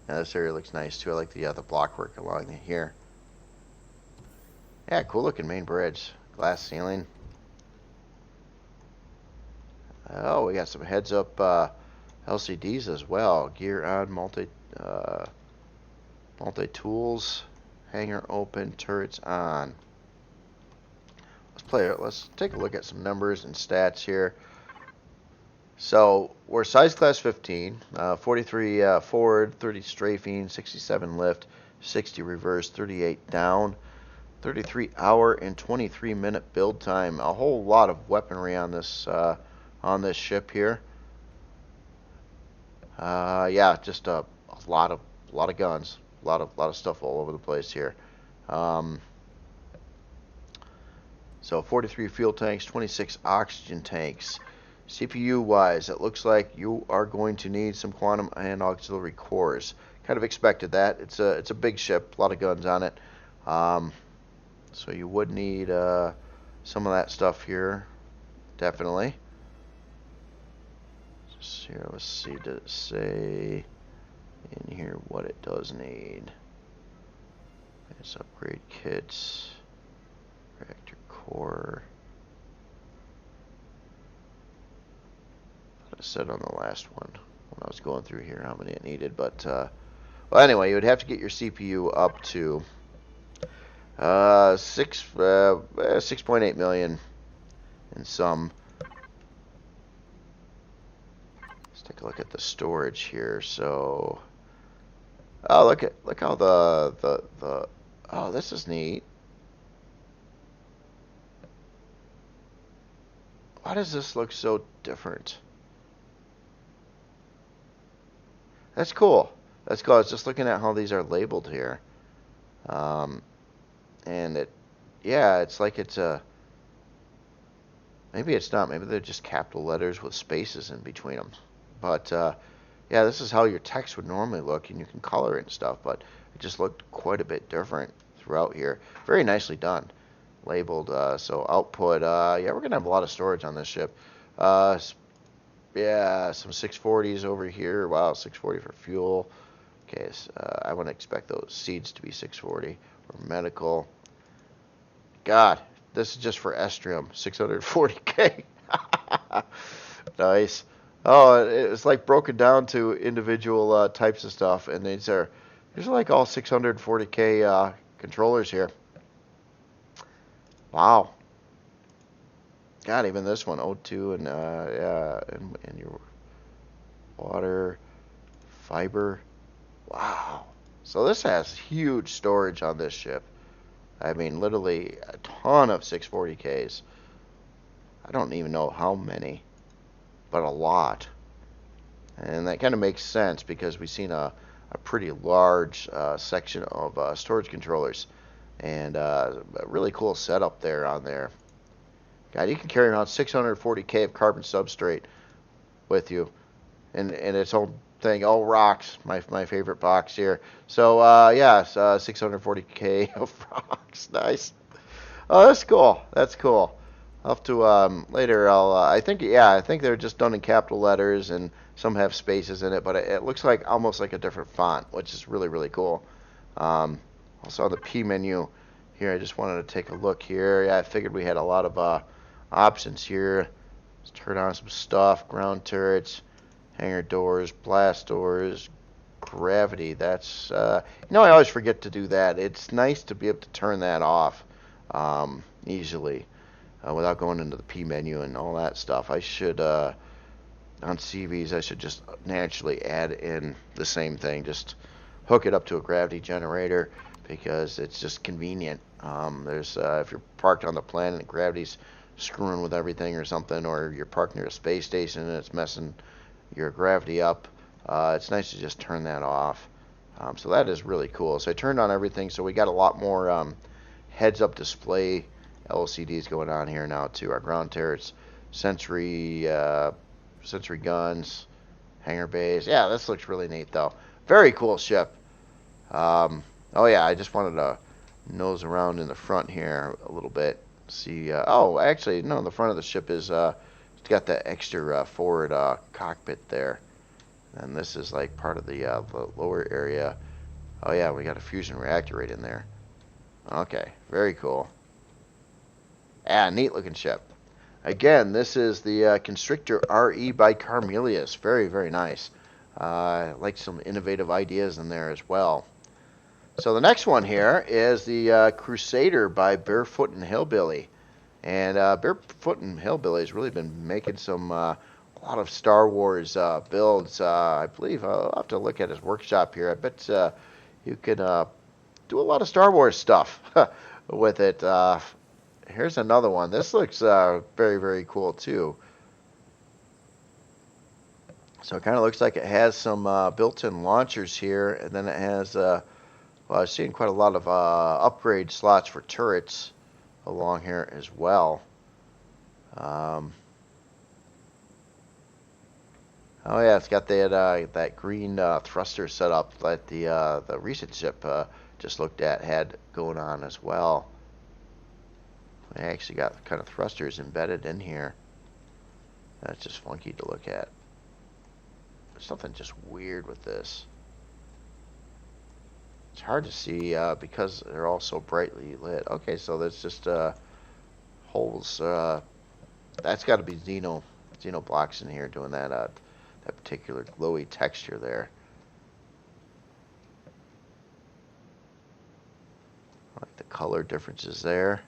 Now this area looks nice too. I like the blockwork along here. Yeah, cool looking main bridge, glass ceiling. Oh, we got some heads up LCDs as well. Gear on, multi tools, hangar open, turrets on. Let's take a look at some numbers and stats here. So we're size class 15, 43 forward, 30 strafing, 67 lift, 60 reverse, 38 down, 33 hour and 23 minute build time. A whole lot of weaponry on this ship here. Yeah, just a lot of guns, a lot of stuff all over the place here. So 43 fuel tanks, 26 oxygen tanks. CPU wise, it looks like you are going to need some quantum and auxiliary cores. Kind of expected that. It's a big ship, a lot of guns on it. So you would need some of that stuff here, definitely. Just here, let's see. Did it say? in here what it does need. It's upgrade kits, reactor core. I said on the last one when I was going through here how many it needed, but well, anyway, you would have to get your CPU up to 6.8 million and some. Let's take a look at the storage here. So, oh, look how the oh, this is neat. Why does this look so different? That's cool. That's cool. I was just looking at how these are labeled here. And yeah, it's like it's a, maybe it's not. Maybe they're just capital letters with spaces in between them. But, yeah, this is how your text would normally look, and you can color it and stuff, but it just looked quite a bit different throughout here. Very nicely done. Labeled, so output, yeah, we're going to have a lot of storage on this ship. Yeah, some 640s over here. Wow, 640 for fuel. Okay, so, I wouldn't expect those seeds to be 640. Or medical. God, this is just for Estrium. 640K. Nice. Oh, it's like broken down to individual types of stuff, and these are like all 640K controllers here. Wow. God, even this one, O2 and yeah, and your water, fiber. Wow. So this has huge storage on this ship. I mean, literally a ton of 640Ks. I don't even know how many, but a lot. And that kind of makes sense because we've seen a pretty large section of storage controllers. And a really cool setup there on there. God, you can carry around 640K of carbon substrate with you, and its whole thing. Oh, rocks, my favorite box here. So yeah, 640K of rocks. Nice. Oh, that's cool. That's cool. I'll have to later. I think they're just done in capital letters, and some have spaces in it, but it looks like almost like a different font, which is really cool. Also on the P menu here, I just wanted to take a look here. Yeah, I figured we had a lot of options here. Let's turn on some stuff. Ground turrets, hangar doors, blast doors, gravity. That's I always forget to do that. It's nice to be able to turn that off easily without going into the P menu and all that stuff. I should on CVs I should just naturally add in the same thing. Just hook it up to a gravity generator because it's just convenient. There's if you're parked on the planet and gravity's screwing with everything or something, or you're parked near a space station and it's messing your gravity up, it's nice to just turn that off. So that is really cool. So I turned on everything, so we got a lot more heads-up display LCDs going on here now too. Our ground turrets, sentry guns, hangar bays. Yeah, this looks really neat though. Very cool ship. Oh yeah, I just wanted to nose around in the front here a little bit. See, oh, actually, no, the front of the ship is, it's got that extra forward cockpit there. And this is like part of the lower area. Oh yeah, we got a fusion reactor right in there. Okay, very cool. Ah, neat looking ship. Again, this is the Constrictor RE by Carmelius. Very nice. Like some innovative ideas in there as well. So the next one here is the Crusader by Barefoot and Hillbilly. And Barefoot and Hillbilly has really been making some a lot of Star Wars builds. I believe I'll have to look at his workshop here. I bet you could do a lot of Star Wars stuff with it. Here's another one. This looks very cool too. So it kind of looks like it has some built-in launchers here, and then it has well, I've seen quite a lot of upgrade slots for turrets along here as well. Oh yeah, it's got that green thruster setup that the recent ship just looked at had going on as well. They actually got kind of thrusters embedded in here. That's just funky to look at. There's something just weird with this. It's hard to see because they're all so brightly lit. Okay, so there's just holes. That's got to be Xeno blocks in here doing that that particular glowy texture there. I like the color differences there.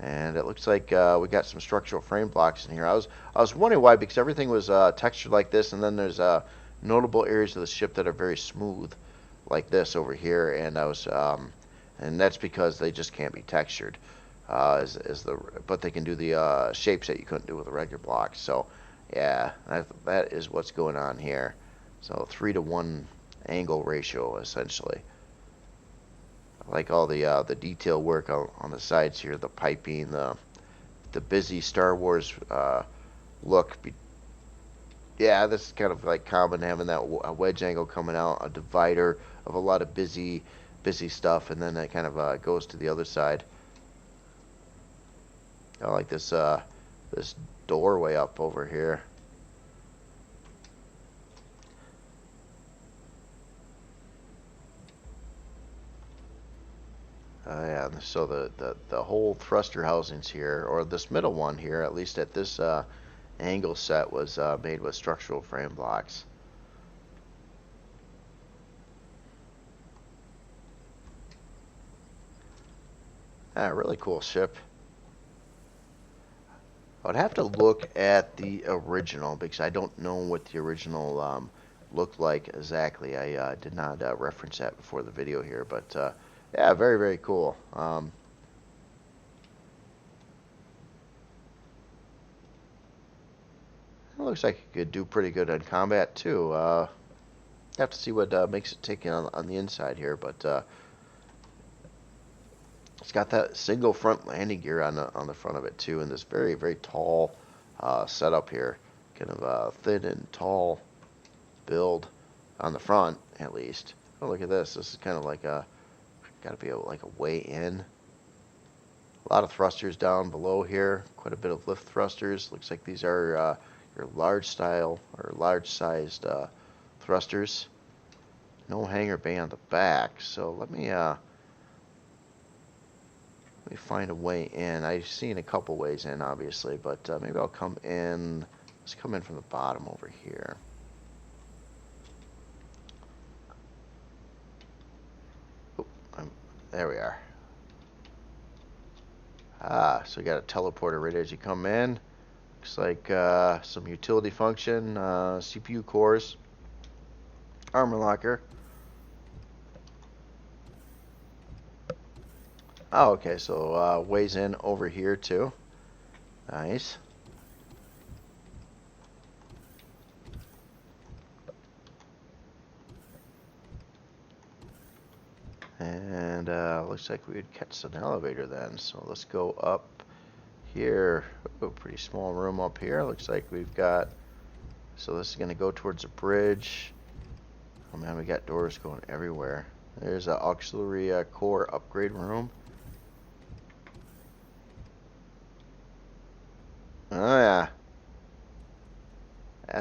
And it looks like we got some structural frame blocks in here. I was wondering why, because everything was textured like this, and then there's notable areas of the ship that are very smooth, like this over here, and and that's because they just can't be textured, but they can do the shapes that you couldn't do with the regular blocks. So, yeah, that is what's going on here. So 3-to-1 angle ratio essentially. I like all the detail work on the sides here, the piping, the busy Star Wars look. Yeah, this is kind of like common, having that wedge angle coming out, a divider of a lot of busy stuff, and then that kind of goes to the other side. I like this this doorway up over here. Yeah, so the whole thruster housings here, or this middle one here, at least at this angle set, was made with structural frame blocks. Really cool ship. I would have to look at the original because I don't know what the original looked like exactly. I did not reference that before the video here, but yeah, very, very cool. It looks like it could do pretty good in combat too. Have to see what makes it tick on the inside here, but it's got that single front landing gear on the front of it too, and this very, very tall setup here, kind of thin and tall build on the front at least. Oh, look at this. This is kind of like got to be like a way in. A lot of thrusters down below here. Quite a bit of lift thrusters. Looks like these are your large style or large sized thrusters. No hanger bay on the back. So let me find a way in. I've seen a couple ways in, obviously, but maybe I'll come in. Let's come in from the bottom over here. There we are. So we got a teleporter right as you come in. Looks like some utility function, CPU cores, armor locker. Oh, okay, so ways in over here too. Nice. And looks like we would catch an elevator then. So let's go up here. Oh, pretty small room up here. Looks like we've got. So this is going to go towards a bridge. Oh man, we got doors going everywhere. There's an auxiliary core upgrade room. Oh yeah.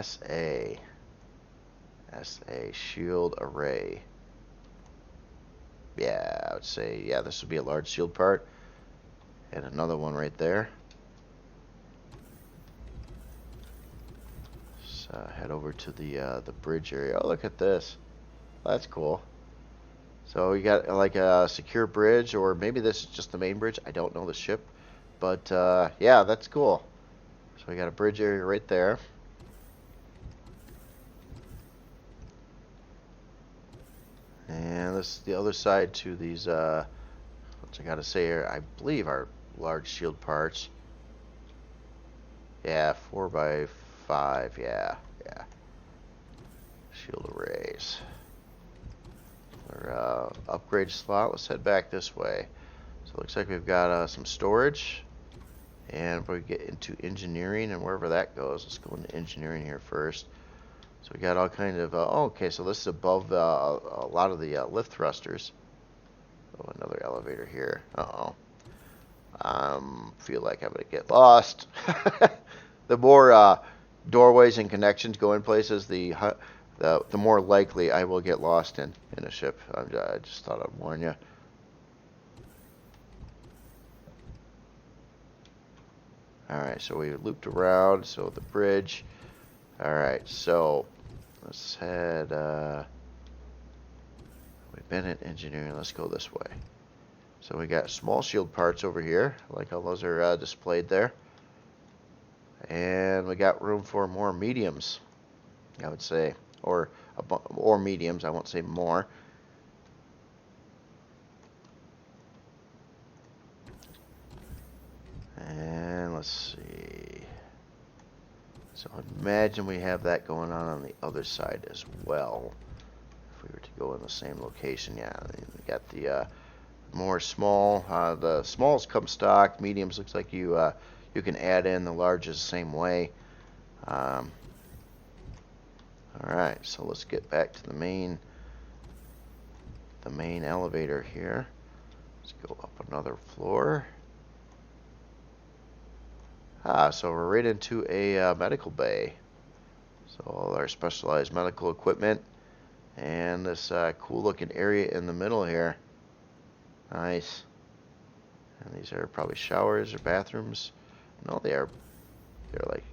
SA shield array. Yeah, I would say, yeah, this would be a large shield part. And another one right there. Let's head over to the bridge area. Oh, look at this. That's cool. So you got like a secure bridge, or maybe this is just the main bridge. I don't know the ship. But yeah, that's cool. So we got a bridge area right there. And this is the other side to these, which I gotta say are, I believe, are large shield parts. Yeah, 4x5, yeah. Shield arrays. Our upgrade slot, let's head back this way. So it looks like we've got some storage. And we get into engineering and wherever that goes, let's go into engineering here first. So we got all kind of, oh, okay, so this is above a lot of the lift thrusters. Oh, another elevator here. Uh-oh. Feel like I'm going to get lost. The more doorways and connections go in places, the the more likely I will get lost in a ship. I just thought I'd warn you. Alright, so we looped around, so the bridge. Alright, so let's head, we've been in engineering, let's go this way. So we got small shield parts over here, I like how those are displayed there. And we got room for more mediums, I would say, or mediums, I won't say more. And let's see. So imagine we have that going on the other side as well. If we were to go in the same location, yeah, we got the more small. The smalls come stock. Mediums looks like you can add in. The larges same way. All right, so let's get back to the main elevator here. Let's go up another floor. So we're right into a medical bay. So all our specialized medical equipment, and this cool looking area in the middle here. Nice. And these are probably showers or bathrooms. No, they're like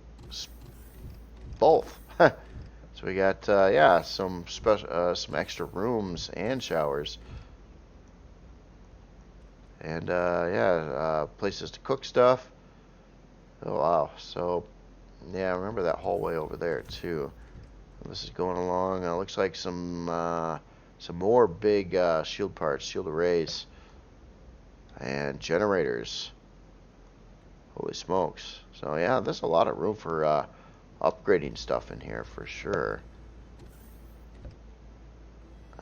both. So we got yeah, some extra rooms and showers, and yeah, places to cook stuff. Oh wow. So yeah, I remember that hallway over there too. This is going along. Looks like some more big shield parts, shield arrays, and generators. Holy smokes. So yeah, there's a lot of room for upgrading stuff in here for sure.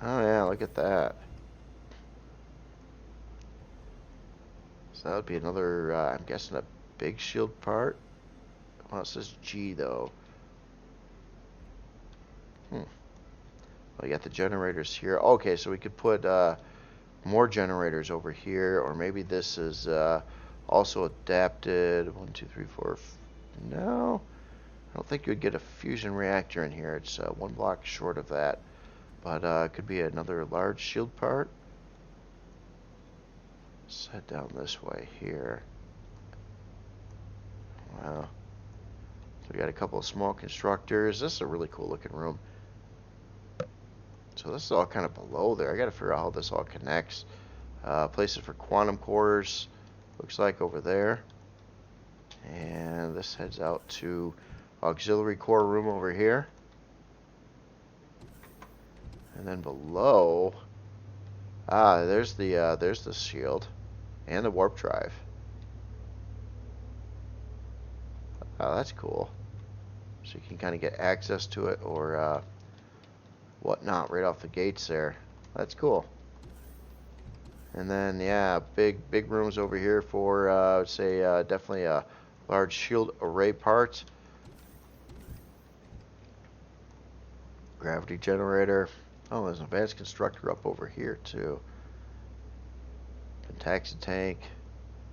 Oh yeah, look at that. So that would be another, I'm guessing a big shield part. Well, it says G though. Well, we got the generators here. Okay, so we could put more generators over here, or maybe this is also adapted. 1, 2, 3, 4. No, I don't think you'd get a fusion reactor in here. It's 1 block short of that, but it could be another large shield part. Let's head down this way here. Wow. So we got a couple of small constructors. This is a really cool looking room. So this is all kind of below there. I got to figure out how this all connects. Places for quantum cores, looks like over there. And this heads out to auxiliary core room over here. And then below, there's the shield and the warp drive. Oh, that's cool. So you can kind of get access to it or whatnot right off the gates there. That's cool. And then yeah, big rooms over here for I would say definitely a large shield array part. Gravity generator. Oh, there's an advanced constructor up over here too. Taxi tank.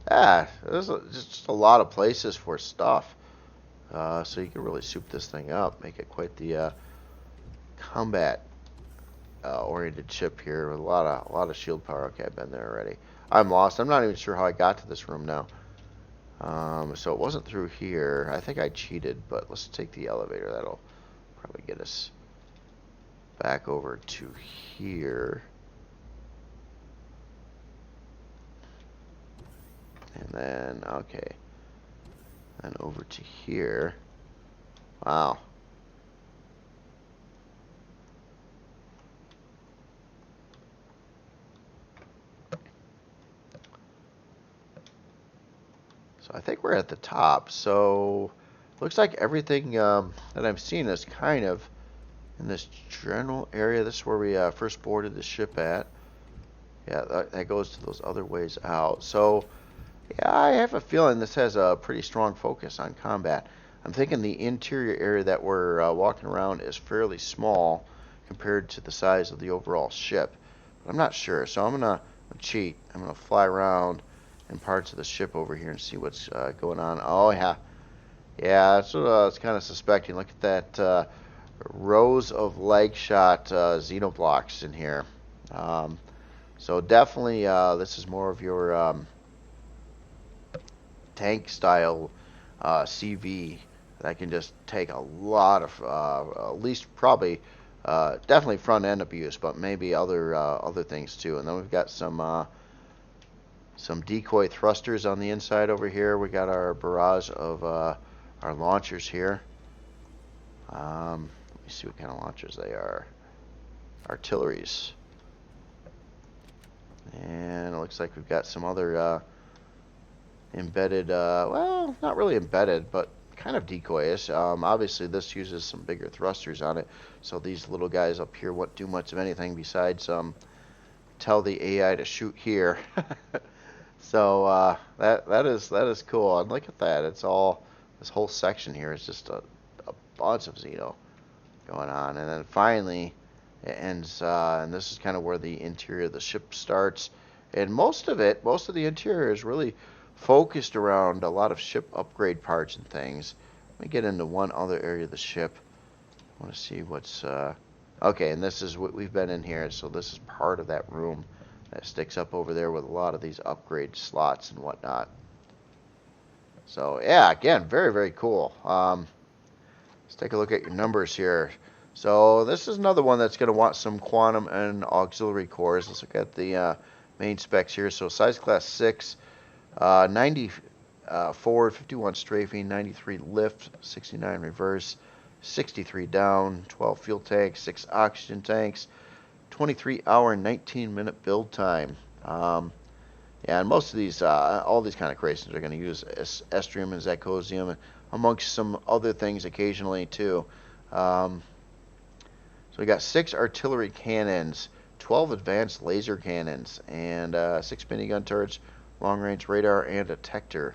There's just a lot of places for stuff. So you can really soup this thing up, make it quite the combat oriented ship here with a lot of shield power. Okay, I've been there already. I'm lost. I'm not even sure how I got to this room now. So it wasn't through here. I think I cheated, but let's take the elevator. That'll probably get us back over to here. And then, okay. And over to here. Wow. So I think we're at the top. So looks like everything that I'm seeing is kind of in this general area. This is where we first boarded the ship at. Yeah, that goes to those other ways out. So yeah, I have a feeling this has a pretty strong focus on combat. I'm thinking the interior area that we're walking around is fairly small compared to the size of the overall ship. But I'm not sure, so I'm gonna cheat. I'm gonna fly around in parts of the ship over here and see what's going on. Oh yeah, yeah, that's what I was kind of suspecting. Look at that rows of leg shot xenoblocks in here. So definitely this is more of your tank style CV that can just take a lot of at least probably definitely front end abuse, but maybe other things too. And then we've got some decoy thrusters on the inside over here. We got our barrage of our launchers here. Let me see what kind of launchers they are. Artilleries. And it looks like we've got some other embedded, well, not really embedded, but kind of decoyish. Obviously, this uses some bigger thrusters on it, so these little guys up here won't do much of anything besides tell the AI to shoot here. So that is cool. And look at that. It's all, this whole section here is just a bunch of Xeno going on. And then finally it ends, and this is kind of where the interior of the ship starts. And most of the interior is really focused around a lot of ship upgrade parts and things. Let me get into one other area of the ship. I want to see what's okay, and this is what we've been in here. So this is part of that room that sticks up over there with a lot of these upgrade slots and whatnot. So yeah, again, very, very cool. Let's take a look at your numbers here. So this is another one that's going to want some quantum and auxiliary cores. Let's look at the main specs here. So size class 6, 90 forward, 51 strafing, 93 lift, 69 reverse, 63 down, 12 fuel tanks, 6 oxygen tanks, 23 hour and 19 minute build time. Yeah, and most of these, all these kind of creations are going to use estrium and zirconium, amongst some other things occasionally too. So we got 6 artillery cannons, 12 advanced laser cannons, and 6 minigun turrets, long-range radar, and detector.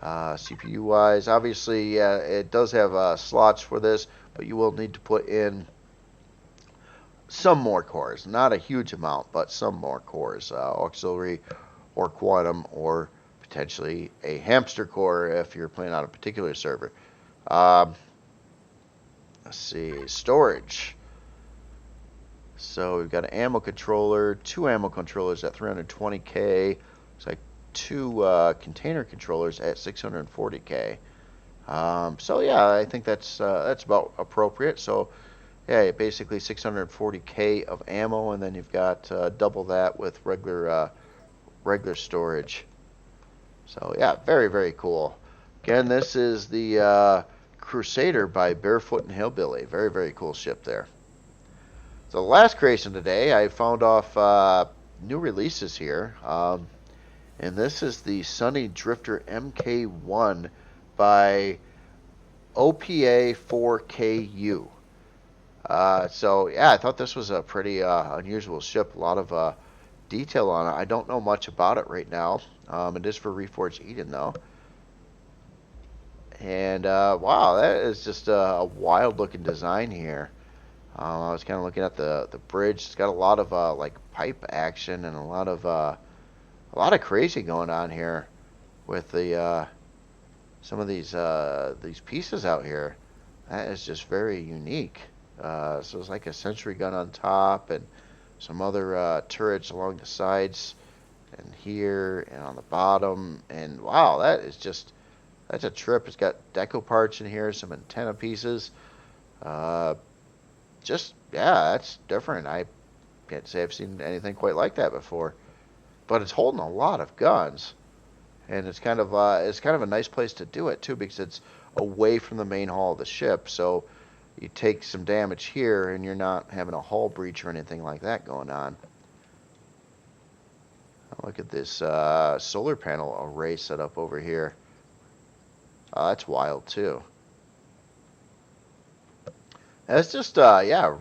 CPU-wise, obviously, it does have slots for this, but you will need to put in some more cores. Not a huge amount, but some more cores. Auxiliary or quantum, or potentially a hamster core if you're playing on a particular server. Let's see, storage. So we've got an ammo controller, 2 ammo controllers at 320K. Looks like 2 container controllers at 640K. So yeah, I think that's about appropriate. So yeah, basically 640K of ammo, and then you've got double that with regular storage. So yeah, very, very cool. Again, this is the Crusader by Barefoot and Hillbilly. Very, very cool ship there. So the last creation today, I found off new releases here. And this is the Sunny Drifter MK1 by OPA4KU. So yeah, I thought this was a pretty unusual ship. A lot of detail on it. I don't know much about it right now. It is for Reforged Eden though. And wow, that is just a wild looking design here. I was kind of looking at the bridge. It's got a lot of like pipe action and a lot of crazy going on here with the some of these pieces out here. That is just very unique. So it's like a sentry gun on top and some other turrets along the sides and here and on the bottom. And wow, that's a trip. It's got deco parts in here, some antenna pieces. Just yeah, that's different. I can't say I've seen anything quite like that before. But it's holding a lot of guns, and it's kind of a nice place to do it too, because it's away from the main hull of the ship. So you take some damage here, and you're not having a hull breach or anything like that going on. Look at this solar panel array set up over here. That's wild too. That's just yeah,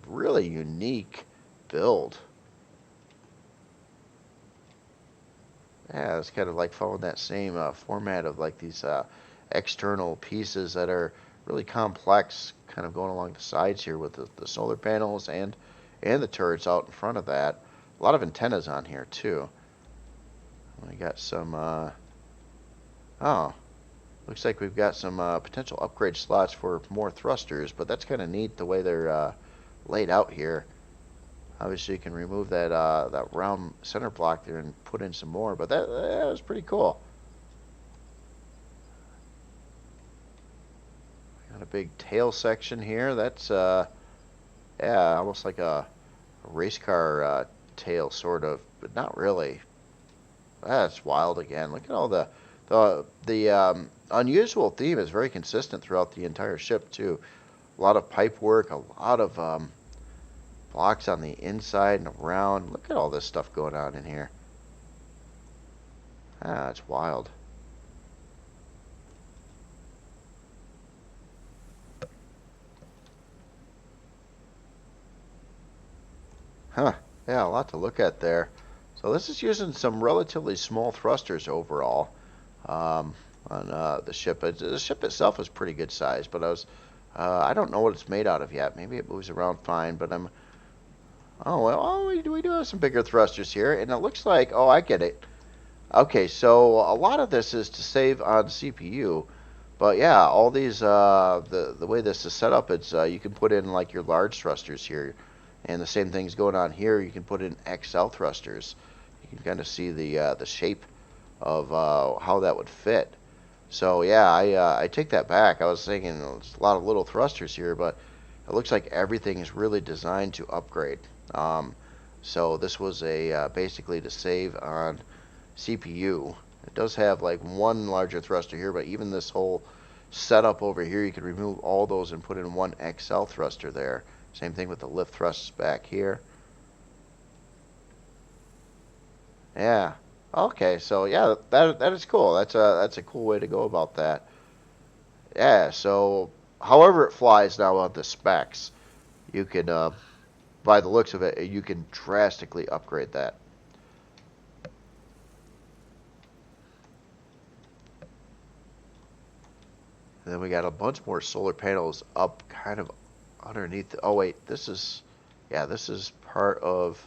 really unique build. Yeah, it's kind of like following that same format of like these external pieces that are really complex, kind of going along the sides here with the solar panels and the turrets out in front of that. A lot of antennas on here too. We got some oh, Looks like we've got some potential upgrade slots for more thrusters, but that's kind of neat the way they're laid out here. Obviously, you can remove that round center block there and put in some more, but that was pretty cool. Got a big tail section here. That's yeah, almost like a race car tail, sort of, but not really. That's wild again. Look at all the unusual theme is very consistent throughout the entire ship too. A lot of pipe work, a lot of blocks on the inside and around. Look at all this stuff going on in here. Ah, it's wild. Huh. Yeah, a lot to look at there. So this is using some relatively small thrusters overall on the ship. The ship itself is pretty good size, but I don't know what it's made out of yet. Maybe it moves around fine, but oh, well, we do have some bigger thrusters here, and it looks like, oh, I get it. Okay, so a lot of this is to save on CPU, but yeah, all these, the way this is set up, it's, you can put in like your large thrusters here, and the same thing's going on here. You can put in XL thrusters. You can kind of see the shape of how that would fit. So yeah, I take that back. I was thinking it's a lot of little thrusters here, but it looks like everything is really designed to upgrade. So this was basically to save on CPU. It does have like one larger thruster here, but even this whole setup over here, you could remove all those and put in one XL thruster there. Same thing with the lift thrusts back here. Yeah. Okay, so yeah, that is cool. That's a cool way to go about that. Yeah, so however it flies now on the specs, you can by the looks of it, you can drastically upgrade that. And then we got a bunch more solar panels up kind of underneath. Oh wait, this is part of.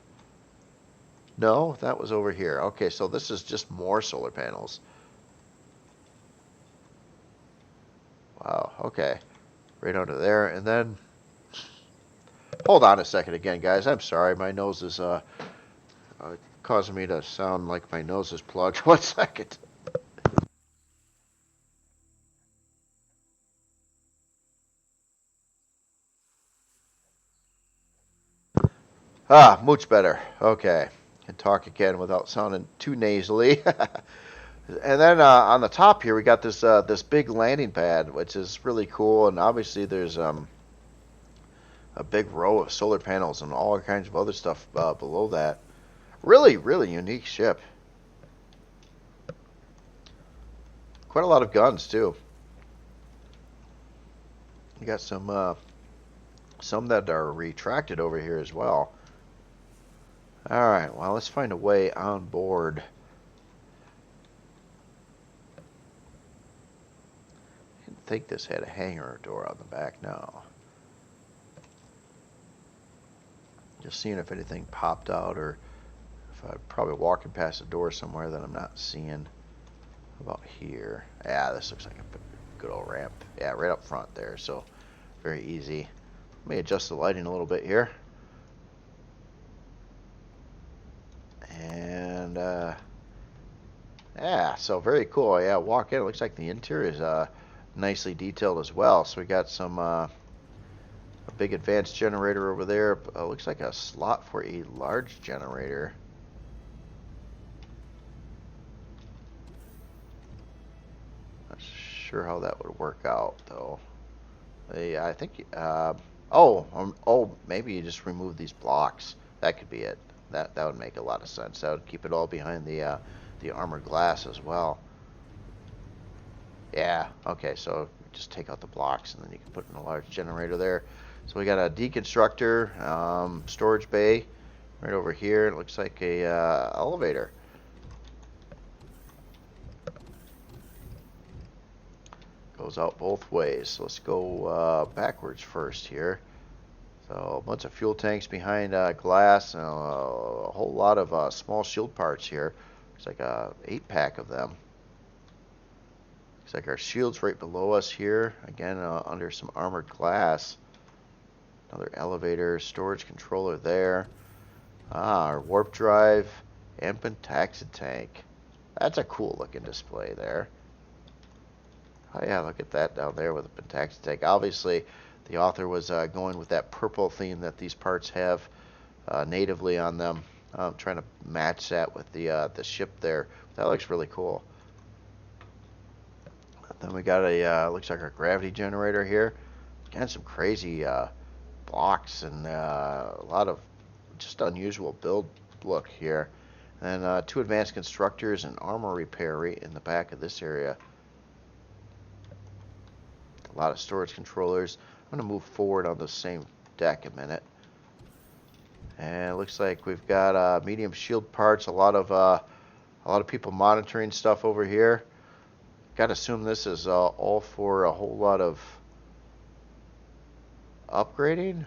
No, that was over here. Okay, so this is just more solar panels. Wow, okay. Right under there. And then, hold on a second again, guys. I'm sorry. My nose is causing me to sound like my nose is plugged. 1 second. Ah, much better. Okay. Can talk again without sounding too nasally. And then on the top here, we got this big landing pad, which is really cool. And obviously, there's a big row of solar panels and all kinds of other stuff below that. Really, really unique ship. Quite a lot of guns too. You got some that are retracted over here as well. All right, well, let's find a way on board. I didn't think this had a hangar door on the back now. Just seeing if anything popped out or if I'm probably walking past a door somewhere that I'm not seeing. How about here? Yeah, this looks like a good old ramp. Yeah, right up front there, so very easy. Let me adjust the lighting a little bit here. And yeah, so very cool. Yeah, walk in. It looks like the interior is nicely detailed as well. So we got some a big advanced generator over there. Looks like a slot for a large generator. Not sure how that would work out though. I think oh, maybe you just remove these blocks. That could be it. That would make a lot of sense. That would keep it all behind the armored glass as well. Yeah, okay, so just take out the blocks and then you can put in a large generator there. So we got a deconstructor, storage bay right over here. It looks like a elevator. Goes out both ways. So let's go backwards first here. So a bunch of fuel tanks behind glass and a whole lot of small shield parts here. It's like a 8-pack of them. Looks like our shield's right below us here. Again, under some armored glass. Another elevator, storage controller there. Our warp drive and pentaxid tank. That's a cool looking display there. Oh yeah, look at that down there with the pentaxid tank. Obviously, the author was going with that purple theme that these parts have natively on them. Trying to match that with the ship there. That looks really cool. Then we got a looks like our gravity generator here. Again, some crazy blocks and a lot of just unusual build look here. And 2 advanced constructors and armor repair right in the back of this area. A lot of storage controllers. I'm going to move forward on the same deck a minute. And it looks like we've got medium shield parts. A lot of people monitoring stuff over here. Got to assume this is all for a whole lot of upgrading.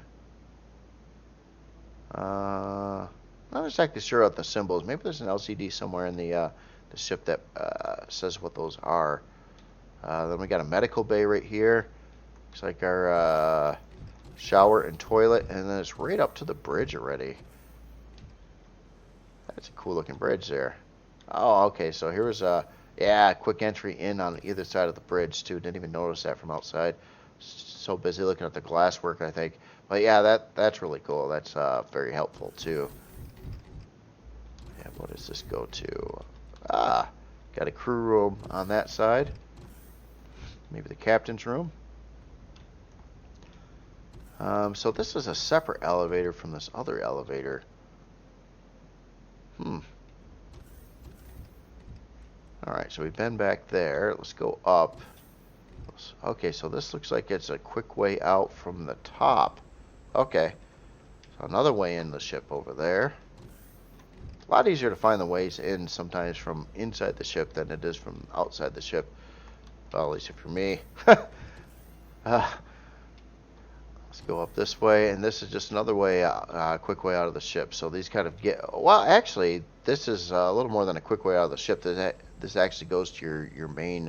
Not exactly sure what the symbols. Maybe there's an LCD somewhere in the ship that says what those are. Then we got a medical bay right here. Looks like our shower and toilet, and then it's right up to the bridge already. That's a cool looking bridge there. Oh, okay, so here was a quick entry in on either side of the bridge too. Didn't even notice that from outside. So busy looking at the glass work, I think. But yeah, that's really cool. That's very helpful too. And what does this go to? Got a crew room on that side. Maybe the captain's room. So this is a separate elevator from this other elevator. Alright, so we've been back there. Let's go up. Okay, so this looks like it's a quick way out from the top. Okay. So another way in the ship over there. A lot easier to find the ways in sometimes from inside the ship than it is from outside the ship. Well, at least for me. Let's go up this way, and this is just another way out, quick way out of the ship. So these kind of well, actually, this is a little more than a quick way out of the ship. This actually goes to your main,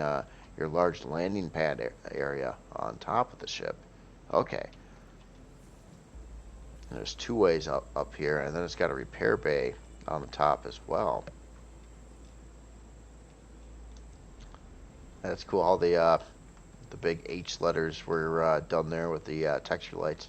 your large landing pad area on top of the ship. Okay. And there's 2 ways up here, and then it's got a repair bay on the top as well. That's cool. All the big H letters were done there with the texture lights.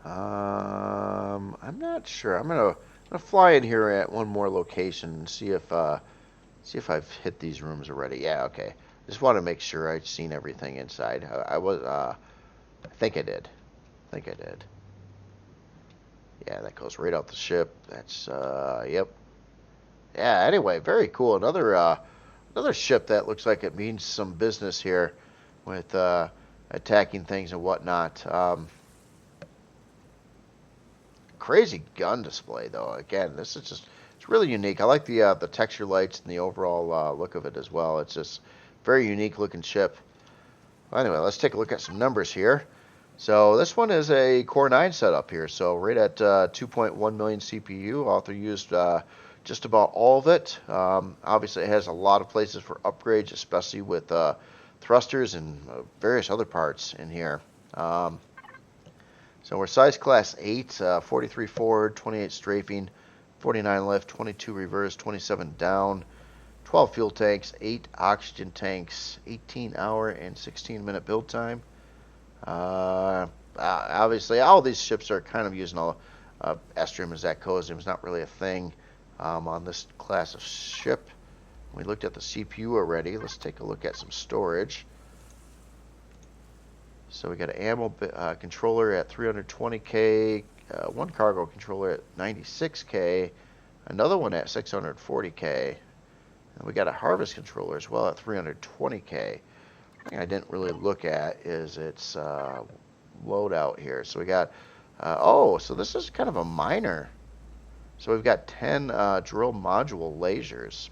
I'm not sure. I'm gonna fly in here at one more location and see if I've hit these rooms already. Yeah, okay. Just want to make sure I've seen everything inside. I think I did. Yeah, that goes right out the ship. That's yep. Yeah, anyway, very cool. Another ship that looks like it means some business here with attacking things and whatnot. Crazy gun display though. Again, this is just, it's really unique. I like the texture lights and the overall look of it as well. It's just very unique looking ship. Well, anyway, let's take a look at some numbers here. So this one is a Core 9 setup here. So right at 2.1 million CPU. Author used just about all of it. Obviously, it has a lot of places for upgrades, especially with thrusters and various other parts in here. So we're size class 8, 43 forward, 28 strafing, 49 lift, 22 reverse, 27 down, 12 fuel tanks, 8 oxygen tanks, 18-hour and 16-minute build time. Obviously, all these ships are kind of using all Estrium and Zacosium is not really a thing on this class of ship. We looked at the CPU already. Let's take a look at some storage. So we got an ammo controller at 320K, one cargo controller at 96K, another one at 640K, and we got a harvest controller as well at 320K. One thing I didn't really look at is its loadout here. So we got, so this is kind of a miner. So we've got 10 drill module lasers.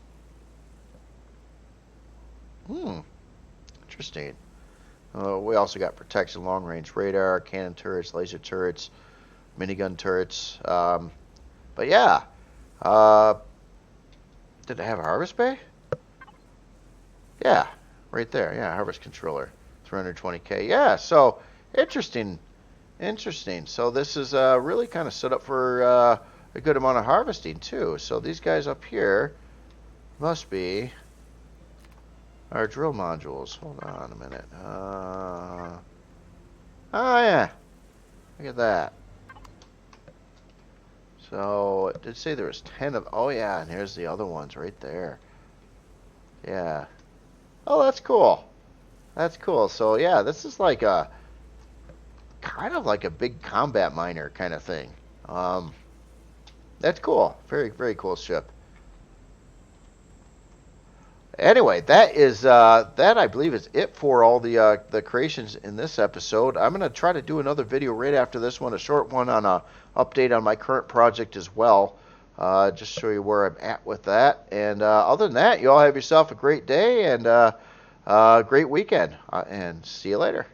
Interesting. We also got protection, long-range radar, cannon turrets, laser turrets, minigun turrets. But yeah, Did it have a harvest bay? Yeah, right there. Yeah, harvest controller. 320K. Yeah, so interesting. Interesting. So this is really kind of set up for a good amount of harvesting too. So these guys up here must be our drill modules. Hold on a minute. Oh yeah, look at that. So it did say there was 10 of. Oh yeah, and here's the other ones right there. Yeah. Oh, that's cool. That's cool. So yeah, this is like a kind of like a big combat miner kind of thing. That's cool. Very, very cool ship. Anyway, that is that I believe is it for all the creations in this episode. I'm gonna try to do another video right after this one, a short one on a update on my current project as well. Just show you where I'm at with that. And other than that, you all have yourself a great day and great weekend. And see you later.